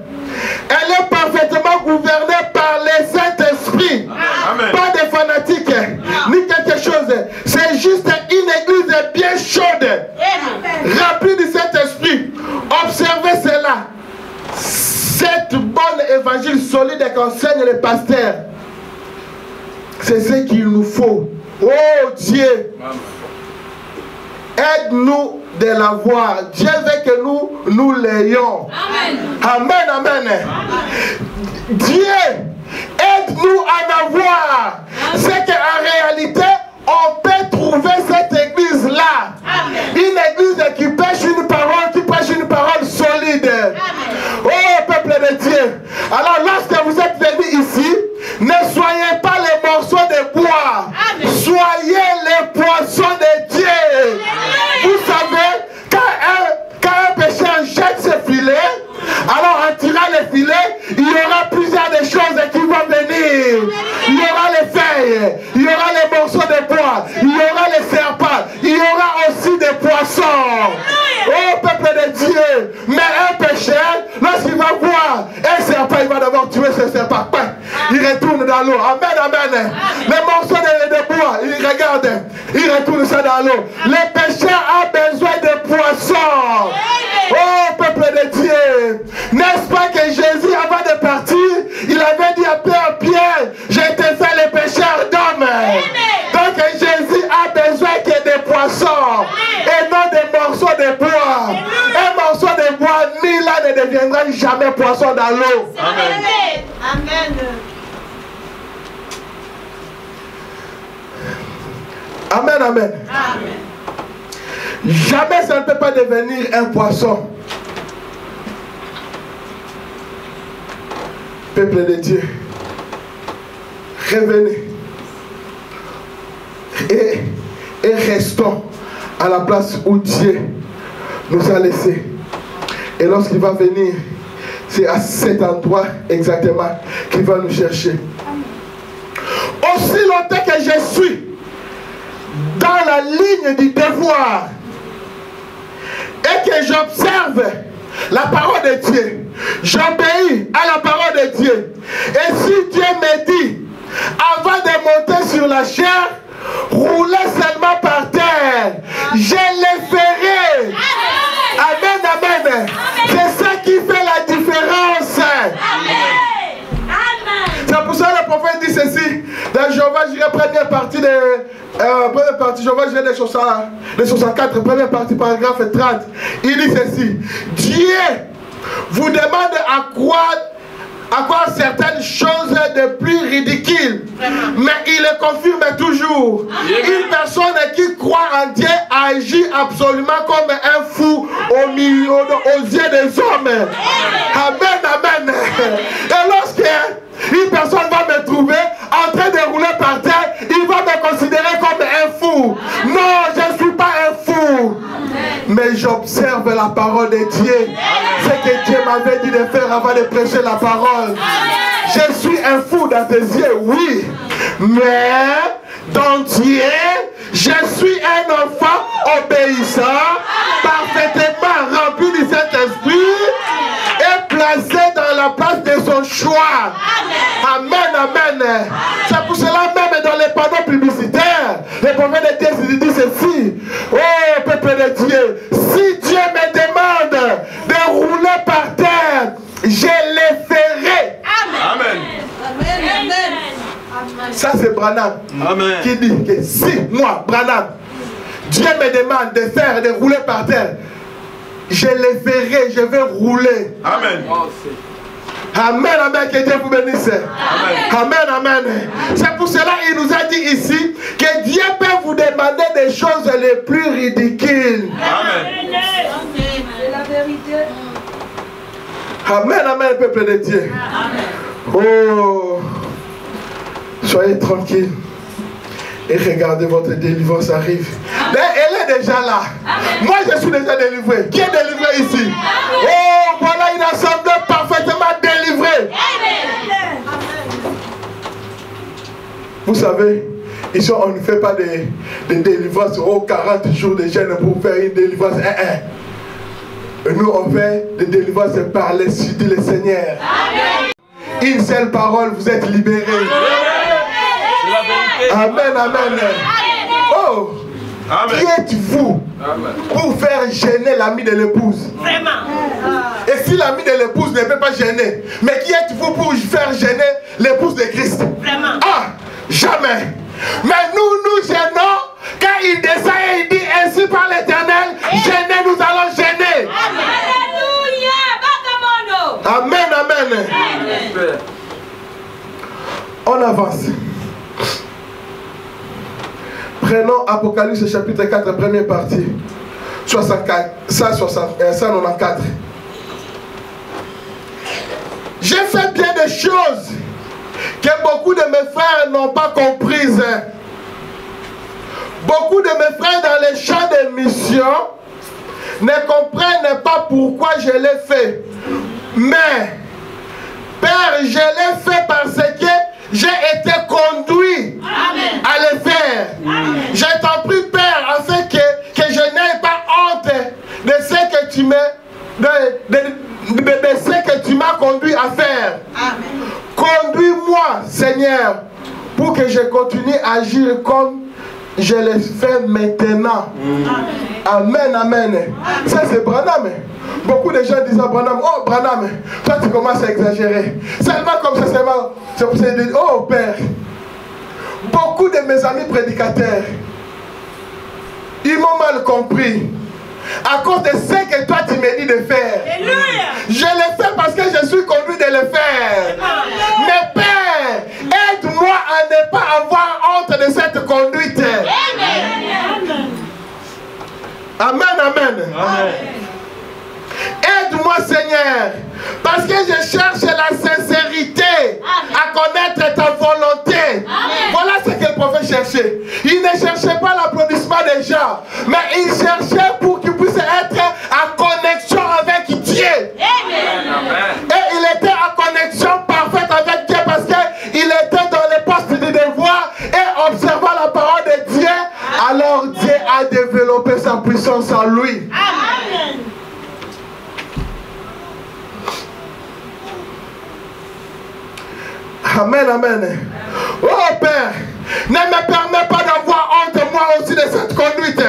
Elle est parfaitement gouvernée par le Saint-Esprit. Pas de fanatiques, ni quelque chose. C'est juste une église bien chaude, remplie du Saint-Esprit. Observez cela. Cette bonne évangile solide qu'enseigne le pasteur, c'est ce qu'il nous faut. Oh Dieu. Aide-nous de la voir. Dieu veut que nous l'ayons. Amen, amen. Dieu, aide-nous à en avoir. C'est qu'en réalité, on peut trouver cette église-là. Une église qui prêche une parole solide. Oh, peuple de Dieu. Alors, lorsque vous êtes venus ici, ne soyez pas les morceaux de bois. Soyez les poissons de Dieu. Vous savez, quand un pécheur jette ses filets, alors en tirant les filets, il y aura plusieurs des choses qui vont venir. Il y aura les feuilles, il y aura les morceaux de bois, il y aura les serpents, il y aura aussi des poissons. Oh, peuple de Dieu. Mais un pécheur, lorsqu'il va voir un serpent, il va d'abord tuer ce serpent. Il retourne dans l'eau. Amen, amen. Les morceaux de bois, il regarde, il retourne ça dans l'eau. Le pécheur a besoin de poissons. Oh, peuple de Dieu. N'est-ce pas que Jésus, avant de partir, il avait dit à Pierre, je t'ai fait le pécheur d'homme. Donc Jésus a besoin que des poissons et non des morceaux de bois. Un morceau de bois, ni là ne deviendra jamais poisson dans l'eau. Amen. Amen. Amen, amen. Jamais ça ne peut pas devenir un poisson. Peuple de Dieu, revenez et restons à la place où Dieu nous a laissés. Et lorsqu'il va venir, c'est à cet endroit exactement qu'il va nous chercher. Aussi longtemps que je suis dans la ligne du devoir et que j'observe la parole de Dieu, j'obéis à la parole de Dieu. Et si Dieu me dit, avant de monter sur la chair, roulez seulement par terre, je le ferai. Amen, amen. C'est ça qui fait la différence. C'est pour ça que le prophète dit ceci. Dans Jéhovah, j'irai première partie Jéhovah, j'irai de 64, première partie, paragraphe 30. Il dit ceci. Dieu vous demande à croire certaines choses de plus ridicules, mais il le confirme toujours. Une personne qui croit en Dieu agit absolument comme un fou aux yeux des hommes. Amen, amen. Et lorsque une personne va me trouver en train de rouler par terre, il va me considérer comme un fou. Non, je ne suis pas un fou. Mais j'observe la parole de Dieu. C'est que Dieu m'avait dit de faire avant de prêcher la parole. Je suis un fou dans tes yeux, oui. Mais dans Dieu, je suis un enfant obéissant, parfaitement rempli du Saint-Esprit et placé dans la place de son choix. Amen, amen. C'est pour cela même dans les panneaux publicitaires, le prophète de Dieu dit ceci. Oh, peuple de Dieu, si Dieu me demande de rouler par terre, je le ferai. Amen. Ça c'est Branham qui dit que si moi, Branham, Dieu me demande de rouler par terre, je le ferai, je vais rouler. Amen. Amen, amen, que Dieu vous bénisse. Amen, amen. C'est pour cela qu'il nous a dit ici que Dieu peut vous demander des choses les plus ridicules. Amen. C'est la vérité. Amen, amen, peuple de Dieu. Oh, soyez tranquille et regardez, votre délivrance arrive. Mais elle est déjà là. Moi, je suis déjà délivré. Qui est délivré ici? Oh, voilà une assemblée parfaitement délivrée. Vous savez, ici, on ne fait pas de délivrance aux 40 jours de jeûne pour faire une délivrance. Nous, on fait des délivrances par l'Esprit du Seigneur. Une seule parole, vous êtes libérés. Amen, amen. Oh, qui êtes-vous pour faire gêner l'ami de l'épouse? Et si l'ami de l'épouse ne peut pas gêner, mais qui êtes-vous pour faire gêner l'épouse de Christ? Ah, jamais. Mais nous gênons quand il descend et il dit ainsi par l'Éternel. On avance. Prenons Apocalypse chapitre 4, première partie. 194. J'ai fait bien des choses que beaucoup de mes frères n'ont pas comprises. Beaucoup de mes frères dans les champs de mission ne comprennent pas pourquoi je l'ai fait. Mais, Père, je l'ai fait parce que j'ai été conduit à le faire. Je t'en prie, Père, afin que je n'aie pas honte de ce que tu m'as conduit à faire. Conduis-moi, Seigneur, pour que je continue à agir comme je le fais maintenant. Amen, amen. Ça c'est Branham. Beaucoup de gens disent à Branham, oh Branham, toi tu commences à exagérer. Seulement comme ça, seulement, c'est pour ça qu'ils disent, oh Père. Beaucoup de mes amis prédicateurs, ils m'ont mal compris. À cause de ce que toi tu me dis de faire. Alléluia. Je le fais parce que je suis conduit de le faire. Mais Père, aide-moi à ne pas avoir honte de cette conduite. Amen, amen. Aide-moi Seigneur, parce que je cherche la sincérité à connaître ta volonté. Voilà ce que le prophète cherchait. Il ne cherchait pas l'applaudissement des gens, mais il cherchait pour qu'il puisse être en connexion avec Dieu. Et il était en connexion parfaite avec Dieu parce qu'il était dans les postes de devoir et observant la parole de Dieu. Alors Dieu a développé sa puissance en lui. Amen. Amen, amen. Oh Père, ne me permets pas d'avoir honte moi aussi de cette conduite.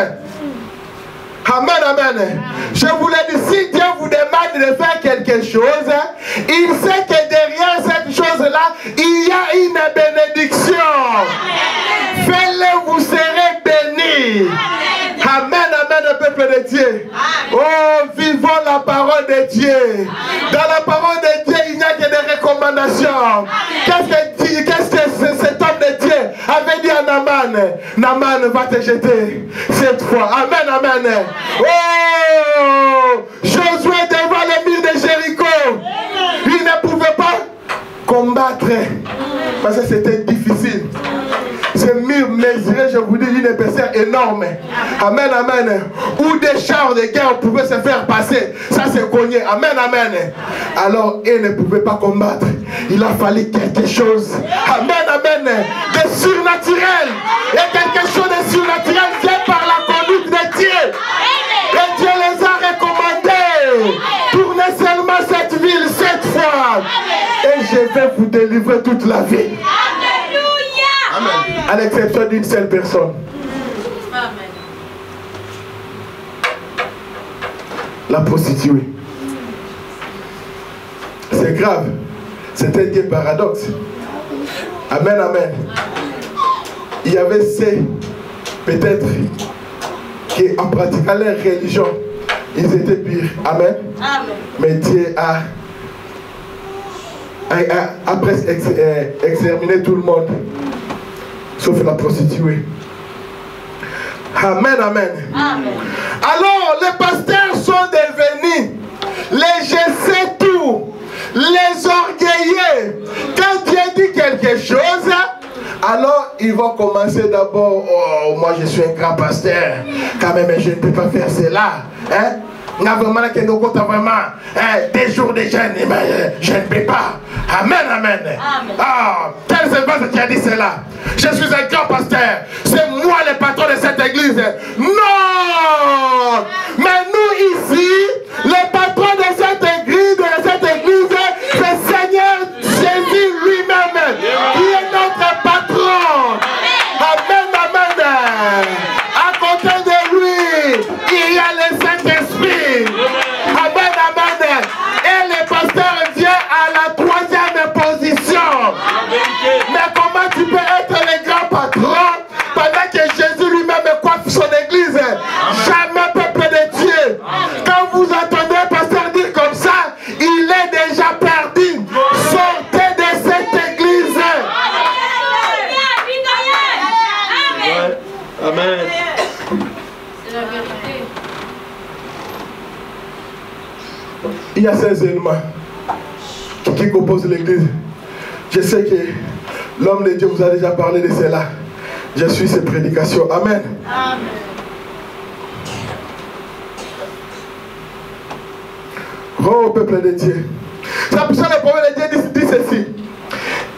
Amen, amen. Je vous l'ai dit, si Dieu vous demande de faire quelque chose, il sait que derrière cette chose-là, il y a une bénédiction. Faites-le, vous serez bénis. Amen, amen, le peuple de Dieu. Oh, vivons la parole de Dieu. Dans la parole de Dieu, il n'y a que des recommandations. Qu'est-ce que cet homme de Dieu avait dit à Naaman? Naaman va te jeter cette fois. Amen, amen. Oh, Josué devant le mur de Jéricho, il ne pouvait pas combattre parce que c'était difficile. Ce mur mesurait, je vous dis, une épaisseur énorme. Amen, amen. Où des chars de guerre pouvaient se faire passer. Ça c'est cogné. Amen, amen. Alors, il ne pouvait pas combattre. Il a fallu quelque chose. Amen, amen. De surnaturel. Et quelque chose de surnaturel vient par la conduite de Dieu. Et Dieu les a recommandés. Tournez seulement cette ville 7 fois. Et je vais vous délivrer toute la vie. Amen. À l'exception d'une seule personne. Amen. La prostituée. C'est grave. C'est un Dieu paradoxe. Amen, amen. Il y avait ceux, peut-être, qui en pratiquant leur religion, ils étaient pires. Amen. Amen. Mais Dieu a presque exterminé tout le monde. Sauf la prostituée. Amen, amen. Amen. Alors, les pasteurs sont devenus les je sais tout, les orgueilleux. Quand Dieu dit quelque chose, alors ils vont commencer d'abord, oh, moi je suis un grand pasteur, quand même je ne peux pas faire cela. Hein? Vraiment, des jours de jeûne, je ne peux pas. Amen, amen. Ah, quel c'est pas qui a dit cela? Je suis un grand pasteur. C'est moi le patron de cette église. Non! Mais nous ici, le patron de cette église, c'est Seigneur Jésus lui-même, qui est notre patron. Amen, amen. À côté de lui, il y a le Saint-Esprit. Amen, amen. Et le pasteur vient à la 3e position. Mais comment tu peux être le grand patron pendant que Jésus lui-même coiffe son église? Il y a ces éléments qui composent l'église. Je sais que l'homme de Dieu vous a déjà parlé de cela. Je suis ses prédications. Amen. Amen. Oh, peuple de Dieu. C'est pour ça que le prophète de Dieu dit ceci.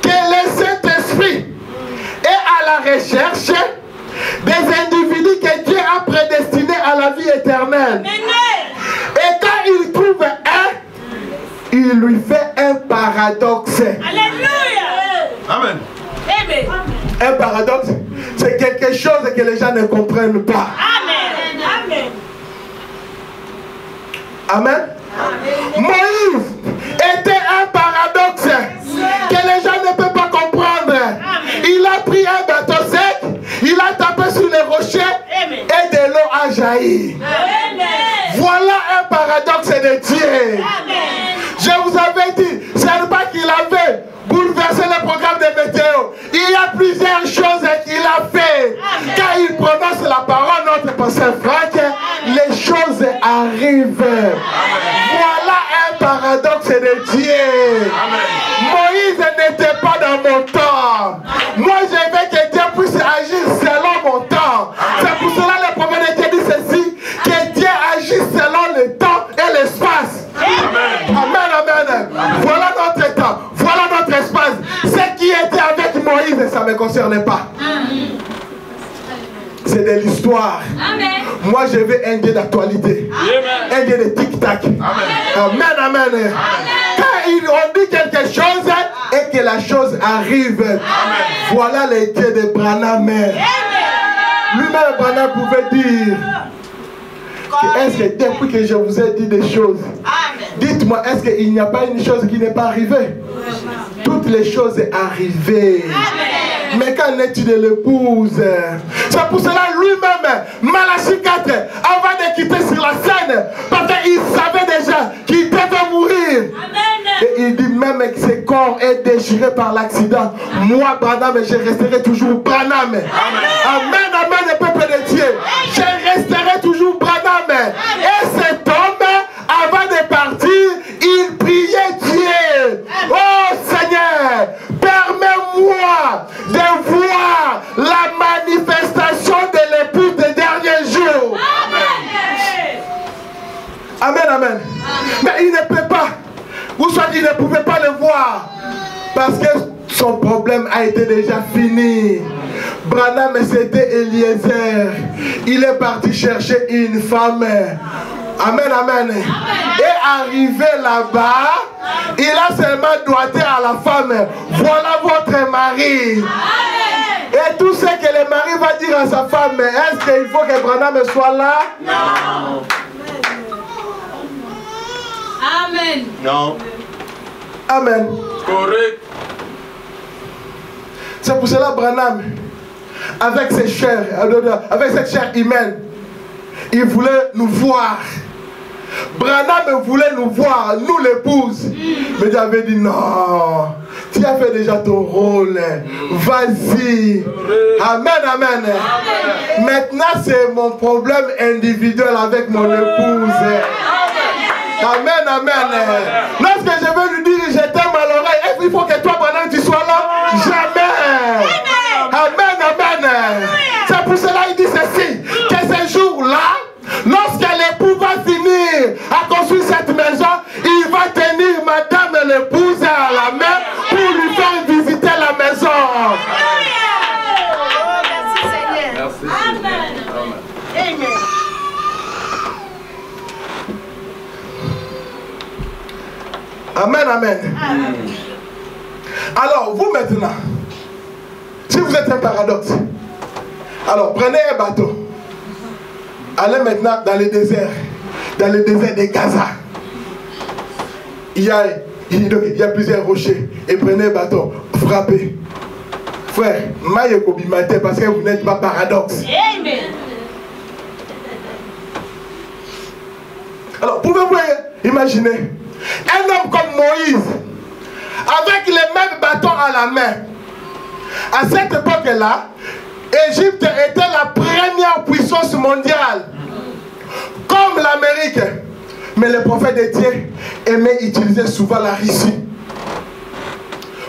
Que le Saint-Esprit est à la recherche des individus que Dieu a prédestinés à la vie éternelle. Et quand il trouve un, il lui fait un paradoxe. Alléluia. Amen. Amen. Un paradoxe, c'est quelque chose que les gens ne comprennent pas. Amen. Amen. Amen. Moïse était un paradoxe que les gens ne peuvent pas comprendre. Il a pris un bateau sec, il a tapé sur les rochers et de l'eau a jailli. Voilà un paradoxe de Dieu. Je vous avais dit, ce n'est pas qu'il avait bouleversé le programme de météo. Il y a plusieurs choses qu'il a fait. Quand il prononce la parole, notre pasteur Franck, les choses arrivent. Voilà un paradoxe de Dieu. Moïse n'était pas dans mon temps. Moi, je veux que Dieu puisse agir selon mon temps. C'est pour cela que le prophète de Dieu dit ceci, que Dieu agit selon le temps et l'espace. Amen, amen. Voilà notre temps. Voilà notre espace. Ce qui était avec Moïse, ça ne me concernait pas. C'est de l'histoire. Moi, je veux un Dieu d'actualité. Un Dieu de tic-tac. Amen, amen. Quand on dit quelque chose et que la chose arrive, voilà le Dieu de Branham. Lui-même, Branham pouvait dire, est-ce que depuis que je vous ai dit des choses, dites-moi, est-ce qu'il n'y a pas une chose qui n'est pas arrivée? Toutes les choses sont arrivées. Mais qu'en est-il de l'épouse? C'est pour cela lui-même, Malachie 4, avant de quitter sur la scène, parce qu'il savait déjà qu'il devait mourir. Et il dit même que ce corps est déchiré par l'accident. Moi, Branham, je resterai toujours Branham. Amen, amen, le peuple de Dieu. Je resterai toujours Branham. Et cet homme, avant de partir, il priait Dieu. Oh Seigneur, permets-moi de voir la manifestation de l'épouse des derniers jours. Amen, amen. Mais il ne peut pas. Ou soit il ne pouvait pas le voir. Parce que son problème a été déjà fini. Branham, c'était Eliezer. Il est parti chercher une femme. Amen, amen. Et arrivé là-bas, il a seulement doigté à la femme. Voilà votre mari. Et tout ce que le mari va dire à sa femme, est-ce qu'il faut que Branham soit là? Non. Amen. Non. Amen. Correct. C'est pour cela Branham, avec ses chairs, avec cette chair humaine, il voulait nous voir. Branham voulait nous voir, nous l'épouse. Mais Dieu avait dit non, tu as fait déjà ton rôle. Vas-y. Amen, amen. Maintenant c'est mon problème individuel avec mon épouse. Amen, amen. Lorsque je veux lui dire je t'aime à l'oreille, est-ce qu'il faut que toi, Branham, tu sois là? Jamais. Amen, amen. C'est pour cela qu'il dit ceci, que ce jour-là, lorsque l'époux va finir à construire cette maison, il va tenir madame l'épouse à la main pour lui faire visiter la maison. Merci. Amen. Amen, amen. Alors, vous maintenant, si vous êtes un paradoxe, alors prenez un bateau, allez maintenant dans le désert de Gaza. Il y a plusieurs rochers, et prenez un bateau, frappez. Frère, maille kobimate parce que vous n'êtes pas paradoxe. Amen. Alors, pouvez-vous imaginer un homme comme Moïse, avec les mêmes bâtons à la main? À cette époque-là, Égypte était la première puissance mondiale. Comme l'Amérique. Mais les prophètes de Dieu aimaient utiliser souvent la Russie.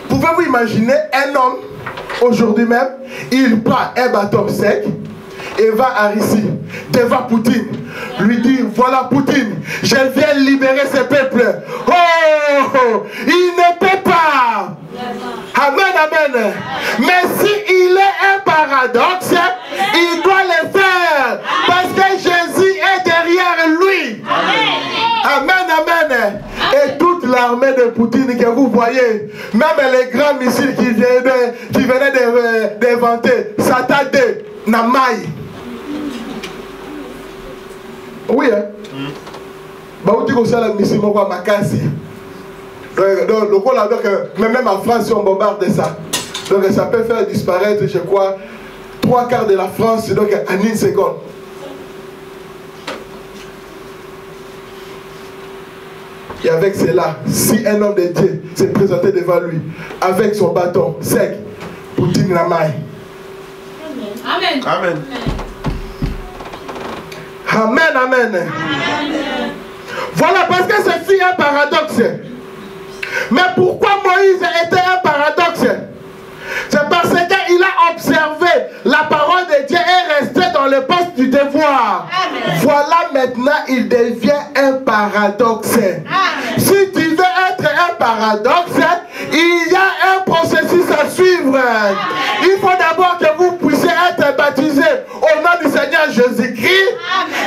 Pouvez-vous imaginer un homme, aujourd'hui même, il prend un bâton sec et va à Russie, devant Poutine, lui dire, voilà Poutine, je viens libérer ce peuple. Oh, il ne peut pas. Amen, amen. Mais s'il est un paradoxe, il doit le faire. Parce que Jésus est derrière lui. Amen, amen. Et toute l'armée de Poutine que vous voyez, même les grands missiles qui venaient d'inventer, Satade, Namai. Oui, hein? Bah, vous dites que c'est la mission de Makassi. Donc, même en France, si on bombarde ça, donc ça peut faire disparaître, je crois, 3/4 de la France donc, en une seconde. Et avec cela, si un homme de Dieu s'est présenté devant lui, avec son bâton sec, Poutine la maille. Amen. Amen. Amen, amen. Amen. Voilà, parce que ceci est un paradoxe. Mais pourquoi Moïse était un paradoxe? C'est parce qu'il a observé la parole de Dieu et resté dans le poste du devoir. Amen. Voilà, maintenant il devient un paradoxe. Amen. Si tu veux être un paradoxe, il y a un processus à suivre. Amen. Il faut d'abord que vous puissiez être baptisé au nom du Seigneur Jésus-Christ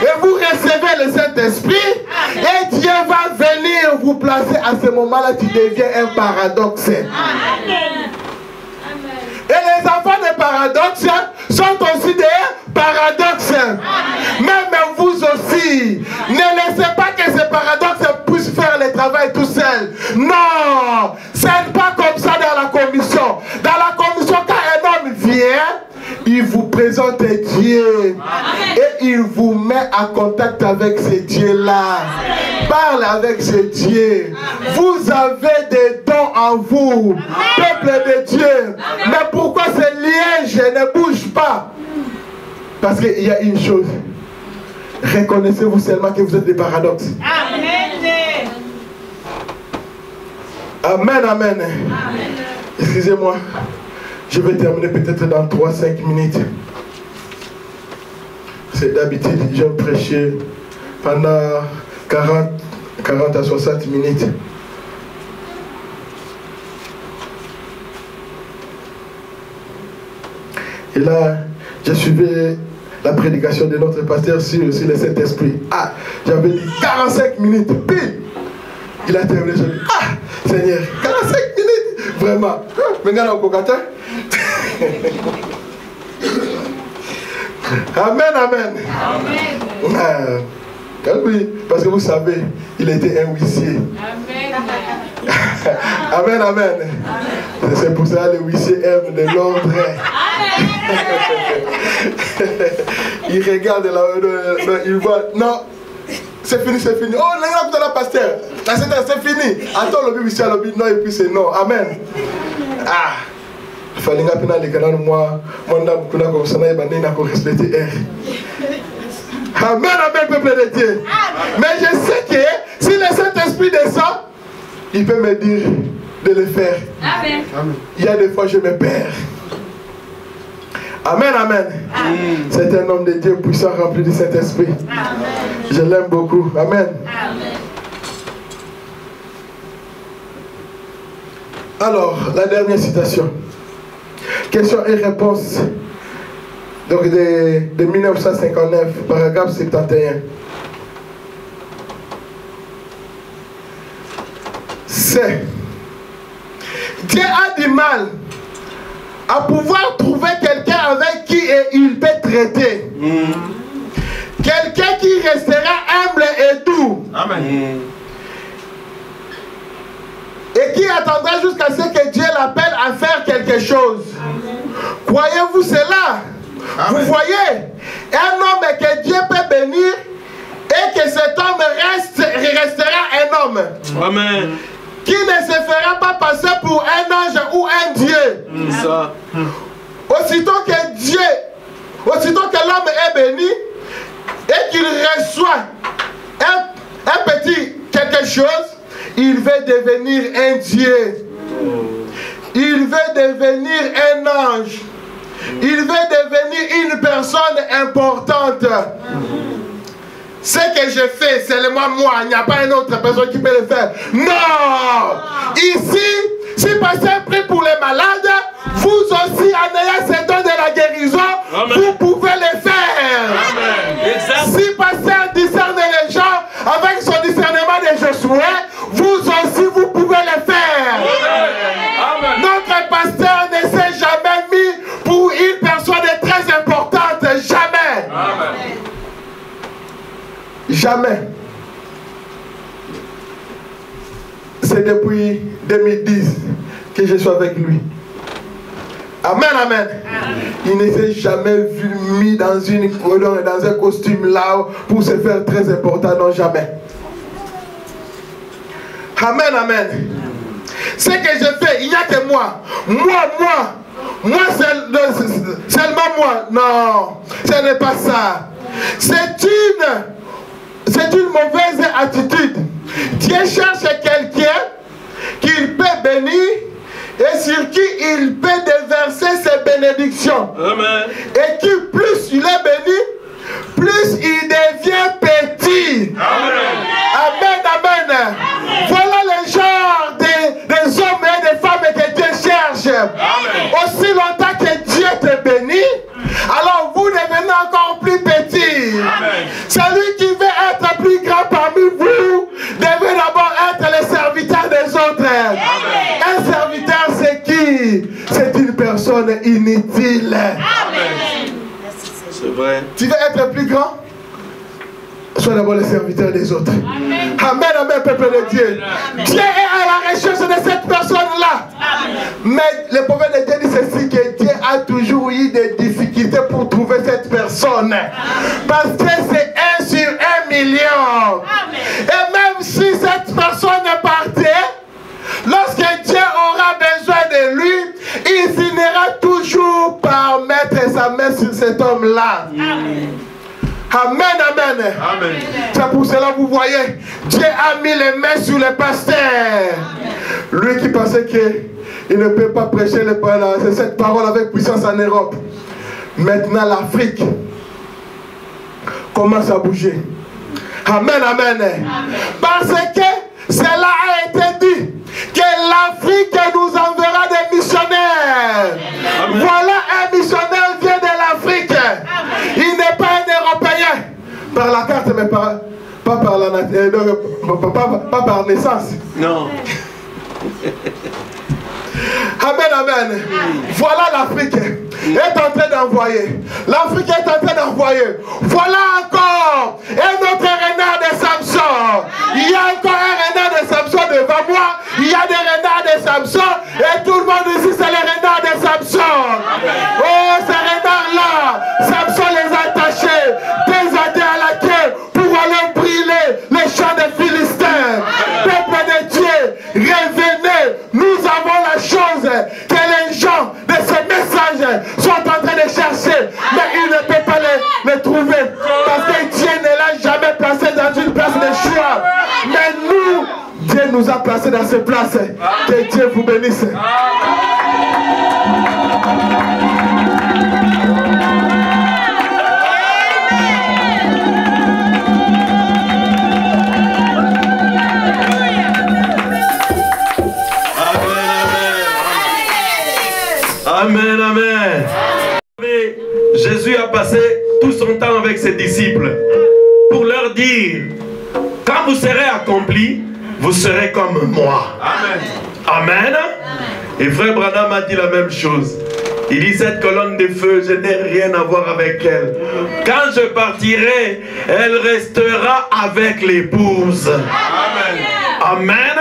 et vous recevez le Saint-Esprit et Dieu va venir vous placer. À ce moment-là, tu deviens un paradoxe. Amen. Et les enfants des paradoxes sont aussi des paradoxes. Même vous aussi. Ne laissez pas que ces paradoxes puissent faire le travail tout seul. Non. Ce n'est pas comme ça dans la commission. Dans la commission, quand un homme vient, il vous présente Dieu. Et il vous met en contact avec ce Dieu-là. Parle avec ce Dieu. Vous avez des dons en vous. Peuple de Dieu. Mais pourquoi ce liège ne bouge pas? Parce qu'il y a une chose. Reconnaissez-vous seulement que vous êtes des paradoxes. Amen. Amen, amen. Excusez-moi. Je vais terminer peut-être dans 3-5 minutes. C'est d'habitude, je prêchais pendant 40 à 60 minutes. Et là, je suivais la prédication de notre pasteur sur le Saint-Esprit. Ah, j'avais dit 45 minutes. Pile. Il a terminé. J'ai dit, ah, Seigneur, 45 minutes. Vraiment. Maintenant, au Amen, amen. Amen. Oui, parce que vous savez, il était un huissier. Amen, amen. Amen. C'est pour ça que les huissiers aiment de l'ordre. Il regarde là, il voit, non, c'est fini, c'est fini. Oh, là, pasteur, c'est fini. Attends, le huissier, non, et puis c'est non. Amen. Ah. Il fallait que moi, respecter. Amen, amen, peuple de Dieu. Mais je sais que si le Saint-Esprit descend, il peut me dire de le faire. Amen. Il y a des fois je me perds. Amen, amen. C'est un homme de Dieu puissant, rempli du Saint-Esprit. Je l'aime beaucoup. Amen. Amen. Alors, la dernière citation. Question et réponse. Donc de 1959, paragraphe 71. C'est Dieu a du mal à pouvoir trouver quelqu'un avec qui il peut traiter. Quelqu'un qui restera humble et doux. Amen. Et qui attendra jusqu'à ce que Dieu l'appelle à faire quelque chose. Croyez-vous cela? Amen. Vous voyez, un homme que Dieu peut bénir et que cet homme restera un homme. Amen. Qui ne se fera pas passer pour un ange ou un Dieu. Ça. Aussitôt que l'homme est béni et qu'il reçoit un petit quelque chose, il veut devenir un Dieu. Il veut devenir un ange. Il veut devenir une personne importante. Ce que je fais, c'est seulement moi. Il n'y a pas une autre personne qui peut le faire. Non! Ici, si pasteur prie pour les malades, vous aussi, en ayant ce don de la guérison, amen, vous pouvez le faire. Amen. Si pasteur discerne les gens avec son discernement de Josué, vous aussi, vous pouvez le faire. Amen. Notre pasteur ne s'est jamais mis pour une personne très importante. Jamais. Amen. Jamais. C'est depuis 2010 que je suis avec lui. Amen, amen. Il ne s'est jamais vu mis dans un costume là pour se faire très important. Non, jamais. Amen, amen. Ce que je fais, il n'y a que moi. Moi, seulement moi. Non, ce n'est pas ça. C'est une mauvaise attitude. Dieu cherche quelqu'un qu'il peut bénir et sur qui il peut déverser ses bénédictions. Amen. Et qui plus il est béni, plus il devient petit. Amen. Amen, amen. Amen. Voilà le genre des hommes et des femmes que Dieu cherche. Amen. Aussi longtemps que Dieu te bénit, alors vous devenez encore plus petit. Amen. Celui qui veut être plus grand parmi vous devait d'abord être le serviteur des autres. Amen. Un serviteur, c'est qui? C'est une personne inutile. Amen. C'est vrai. Tu veux être plus grand? Sois d'abord le serviteur des autres. Amen, amen, amen, peuple de Dieu. Amen. Dieu est à la recherche de cette personne-là. Mais le prophète de Dieu dit ceci, que Dieu a toujours eu des difficultés pour trouver cette personne. Amen. Parce que c'est 1 sur 1 million. Amen. Et même si cette personne partait, lorsque Dieu aura besoin de lui, il finira toujours par mettre sa main sur cet homme-là. Amen. Amen, amen. Amen. C'est pour cela que vous voyez, Dieu a mis les mains sur le pasteur. Lui qui pensait qu'il ne peut pas prêcher cette parole avec puissance en Europe. Maintenant l'Afrique commence à bouger. Amen, amen. Amen. Parce que cela a été dit que l'Afrique nous enverra des missionnaires. Amen. Voilà un missionnaire vient de l'Afrique. Il n'est pas un Européen par la carte, mais pas par naissance. Non. Amen, amen. Voilà l'Afrique est en train d'envoyer. L'Afrique est en train d'envoyer. Voilà encore un autre renard de Samson. Il y a encore un renard de Samson devant moi. Il y a des renards de Samson. Et tout le monde ici, c'est les renards de Samson. Oh, ces renards-là, Samson les a attachés, désatés à la queue pour aller brûler les champs des Philistins. Peuple de Dieu, revenez. Nous avons la chose que les gens de ce message sont en train de chercher, mais ils ne peuvent pas les trouver parce que Dieu ne l'a jamais placé dans une place de choix. Mais nous, Dieu nous a placés dans ces places. Que Dieu vous bénisse. Amen, amen. Jésus a passé tout son temps avec ses disciples pour leur dire, quand vous serez accomplis, vous serez comme moi. Amen. Amen. Et frère Branham a dit la même chose. Il dit, cette colonne de feu, je n'ai rien à voir avec elle. Quand je partirai, elle restera avec l'épouse. Amen. Amen. Amen.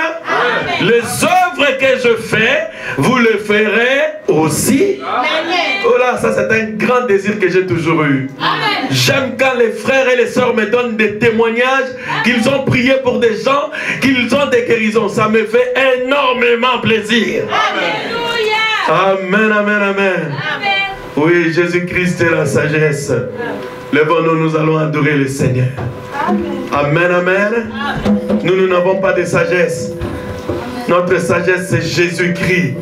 Les œuvres que je fais, vous le ferez aussi. Amen. Oh là, ça c'est un grand désir que j'ai toujours eu. J'aime quand les frères et les sœurs me donnent des témoignages qu'ils ont prié pour des gens, qu'ils ont des guérisons. Ça me fait énormément plaisir. Amen, amen, amen. Amen. Oui, Jésus-Christ est la sagesse. Lèvons-nous, nous allons adorer le Seigneur. Amen, amen. Nous n'avons pas de sagesse. Notre sagesse, c'est Jésus-Christ.